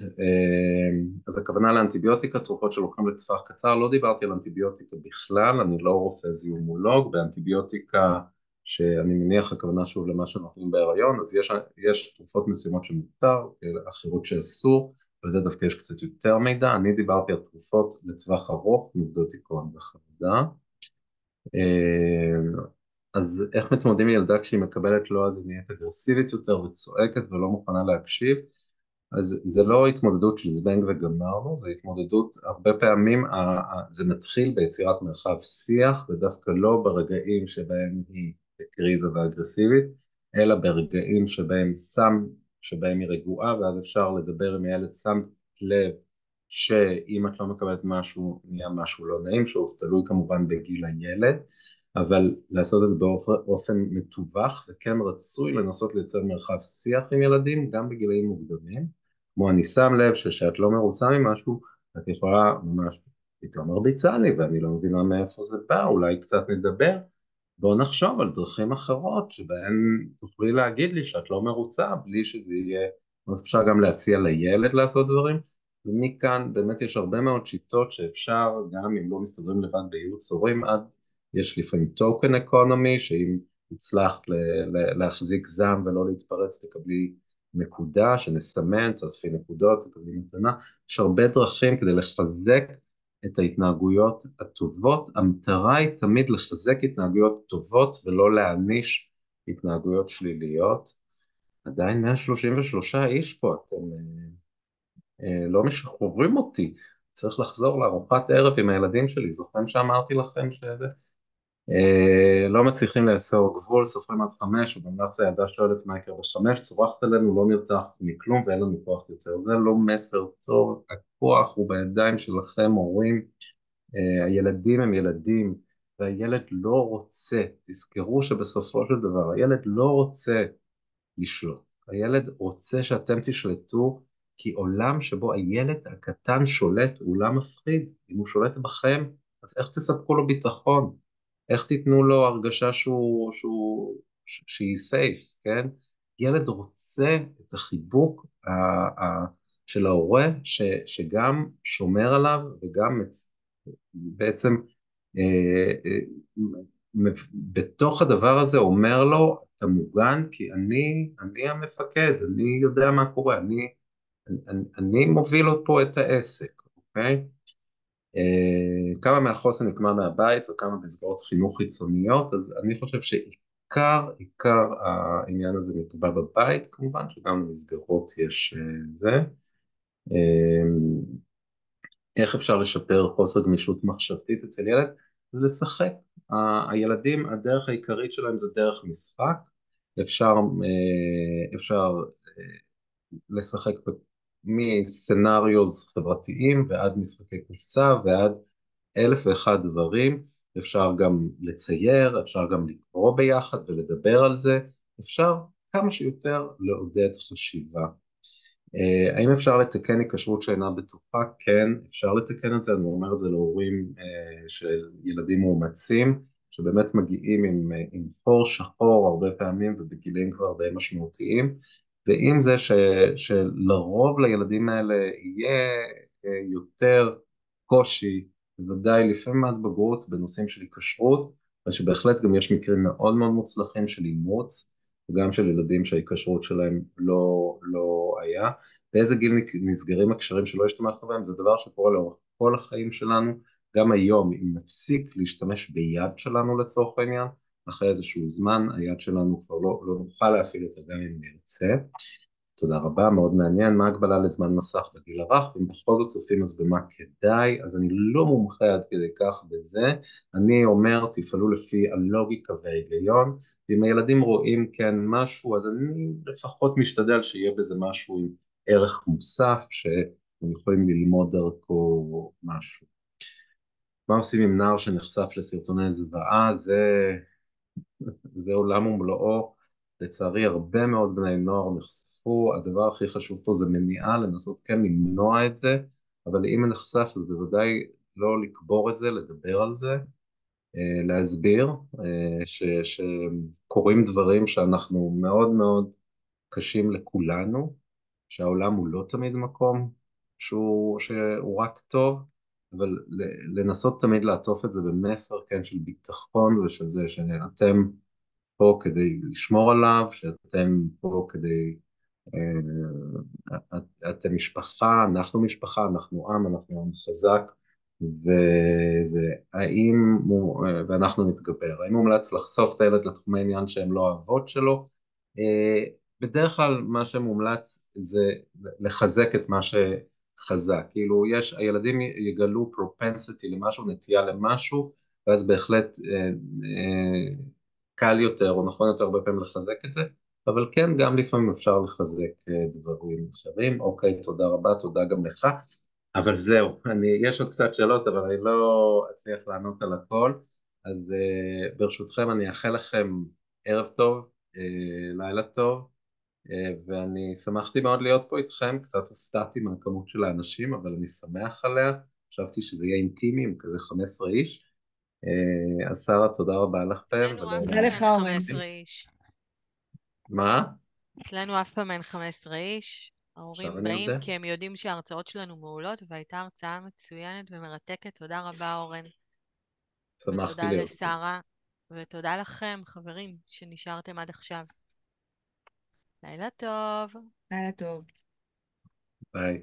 אז הכוונה לאנטיביוטיקה, תרופות שלוקחים לטווח קצר, לא דיברתי על אנטיביוטיקה בכלל, אני לא רופא זיהומולוג, באנטיביוטיקה שאני מניח הכוונה שוב למה שנותנים בהיריון, אז יש תרופות מסוימות שמותר, אחרות שאסור, על זה דווקא יש קצת יותר מידע, אני דיברתי על תרופות לטווח ארוך, נוגדות דיכאון וחרדה. אז איך מתמודדים עם ילדה כשהיא מקבלת לא, אז היא נהיית אגרסיבית יותר וצועקת ולא מוכנה להקשיב? אז זה לא התמודדות של זבנג וגמרנו, זה התמודדות, הרבה פעמים זה מתחיל ביצירת מרחב שיח, ודווקא לא ברגעים שבהם היא בקריזה ואגרסיבית, אלא ברגעים שבהם היא רגועה, ואז אפשר לדבר עם הילד, שם לב שאם את לא מקבלת משהו, נהיה משהו לא נעים, שוב, תלוי כמובן בגיל הילד, אבל לעשות את זה באופן מתווך, וכן רצוי לנסות לייצר מרחב שיח עם ילדים, גם בגילאים מוקדמים, כמו אני שם לב שאת לא מרוצה ממשהו, את יכולה ממש פתאום מרביצה לי, ואני לא מבינה מאיפה זה בא, אולי קצת נדבר, בואו נחשוב על דרכים אחרות, שבהן תוכלי להגיד לי שאת לא מרוצה, בלי שזה יהיה, אפשר גם להציע לילד לעשות דברים, ומכאן באמת יש הרבה מאוד שיטות שאפשר, גם אם לא מסתדרים לבד בייעוץ הורים, יש לפעמים טוקן אקונומי, שאם הצלחת להחזיק זעם ולא להתפרץ, תקבלי נקודה, שנסמן, תאספי נקודות, תקבלי מתנה, יש הרבה דרכים כדי לחזק את ההתנהגויות הטובות, המטרה היא תמיד לחזק התנהגויות טובות ולא להעניש התנהגויות שליליות. עדיין 133 איש פה, אתם לא משחררים אותי, צריך לחזור לארוחת ערב עם הילדים שלי, זוכרים שאמרתי לכם שזה? לא מצליחים לאסור גבול, סופרים עד 5, ובמלאץ הילדה שואלת מה יקרה ב5, צורחת עלינו, לא נרתח מכלום ואין לנו כוח יותר, זה לא מסר טוב, הכוח הוא בידיים שלכם הורים, הילדים הם ילדים, והילד לא רוצה, תזכרו שבסופו של דבר, הילד לא רוצה לשלוט, הילד רוצה שאתם תשלטו, כי עולם שבו הילד הקטן שולט הוא עולם מפחיד, אם הוא שולט בכם, אז איך תספקו לו ביטחון? איך תיתנו לו הרגשה שהיא סייף, כן? ילד רוצה את החיבוק של ההורה שגם שומר עליו וגם בעצם בתוך הדבר הזה אומר לו, אתה מוגן כי אני המפקד, אני יודע מה קורה, אני מוביל פה את העסק, אוקיי? כמה מהחוסן נקמה מהבית וכמה מסגרות חינוך חיצוניות, אז אני חושב עיקר העניין הזה נקבע בבית, כמובן שגם במסגרות יש זה. איך אפשר לשפר חוסר גמישות מחשבתית אצל ילד? זה לשחק. הילדים, הדרך העיקרית שלהם זה דרך משחק, אפשר לשחק מסצנריוז חברתיים ועד משחקי קופסה ועד 1,001 דברים, אפשר גם לצייר, אפשר גם לקרוא ביחד ולדבר על זה, אפשר כמה שיותר לעודד חשיבה. האם אפשר לתקן היקשרות שאינה בטוחה? כן, אפשר לתקן את זה, אני אומר את זה להורים של ילדים מאומצים, שבאמת מגיעים עם חור שחור הרבה פעמים ובגילים כבר די משמעותיים, ועם זה שלרוב לילדים האלה יהיה יותר קושי, בוודאי לפעמים עד בגרות בנושאים של היקשרות, ושבהחלט גם יש מקרים מאוד מאוד מוצלחים של אימוץ, וגם של ילדים שההיקשרות שלהם לא היה. באיזה גיל נסגרים הקשרים שלא השתמשנו בהם, זה דבר שקורה לאורך כל החיים שלנו, גם היום אם נפסיק להשתמש ביד שלנו לצורך העניין, אחרי איזשהו זמן היד שלנו כבר לא נוכל להפעיל אותה גם אם נרצה. תודה רבה, מאוד מעניין, מה ההגבלה לזמן מסך בגיל הרך, אם בכל זאת צופים אז במה כדאי, אז אני לא מומחה עד כדי כך בזה, אני אומר תפעלו לפי הלוגיקה וההיגיון, ואם הילדים רואים כן משהו, אז אני לפחות משתדל שיהיה בזה משהו עם ערך מוסף, שהם יכולים ללמוד דרכו משהו. מה עושים עם נער שנחשף לסרטוני זוועה? זה עולם ומלואו, לצערי הרבה מאוד בני נוער נחשפו, הדבר הכי חשוב פה זה מניעה, לנסות כן למנוע את זה, אבל אם נחשף אז בוודאי לא לקבור את זה, לדבר על זה, להסביר שקורים דברים שאנחנו מאוד מאוד קשים לכולנו, שהעולם הוא לא תמיד מקום שהוא רק טוב, אבל לנסות תמיד לעטוף את זה במסר, כן, של ביטחון ושל זה שאתם פה כדי לשמור עליו, שאתם פה כדי, אתם משפחה, אנחנו משפחה, אנחנו עם חזק, וזה, ואנחנו נתגבר. האם מומלץ לחשוף את הילד לתחומי עניין שהם לא האבות שלו? בדרך כלל מה שמומלץ זה לחזק את מה שחזק, כאילו הילדים יגלו propensity למשהו, נטייה למשהו, ואז בהחלט קל יותר או נכון יותר הרבה פעמים לחזק את זה, אבל כן, גם לפעמים אפשר לחזק דברים אחרים. אוקיי, תודה רבה, תודה גם לך. אבל זהו, יש עוד קצת שאלות, אבל אני לא אצליח לענות על הכל, אז ברשותכם אני אאחל לכם ערב טוב, לילה טוב, ואני שמחתי מאוד להיות פה איתכם, קצת הופתעתי מהכמות של האנשים, אבל אני שמח עליה, חשבתי שזה יהיה אינטימי עם כזה 15 איש, אז שרה, תודה רבה לכם, אצלנו אף תודה פעם לך, אין אורן. 15 איש. מה? אצלנו אף פעם אין 15 איש. עכשיו ההורים אני באים יודע, כי הם יודעים שההרצאות שלנו מעולות, והייתה הרצאה מצוינת ומרתקת. תודה רבה, אורן. שמחתי ותודה להיות פה, לשרה. ותודה לכם, חברים, שנשארתם עד עכשיו. לילה טוב. לילה טוב. ביי.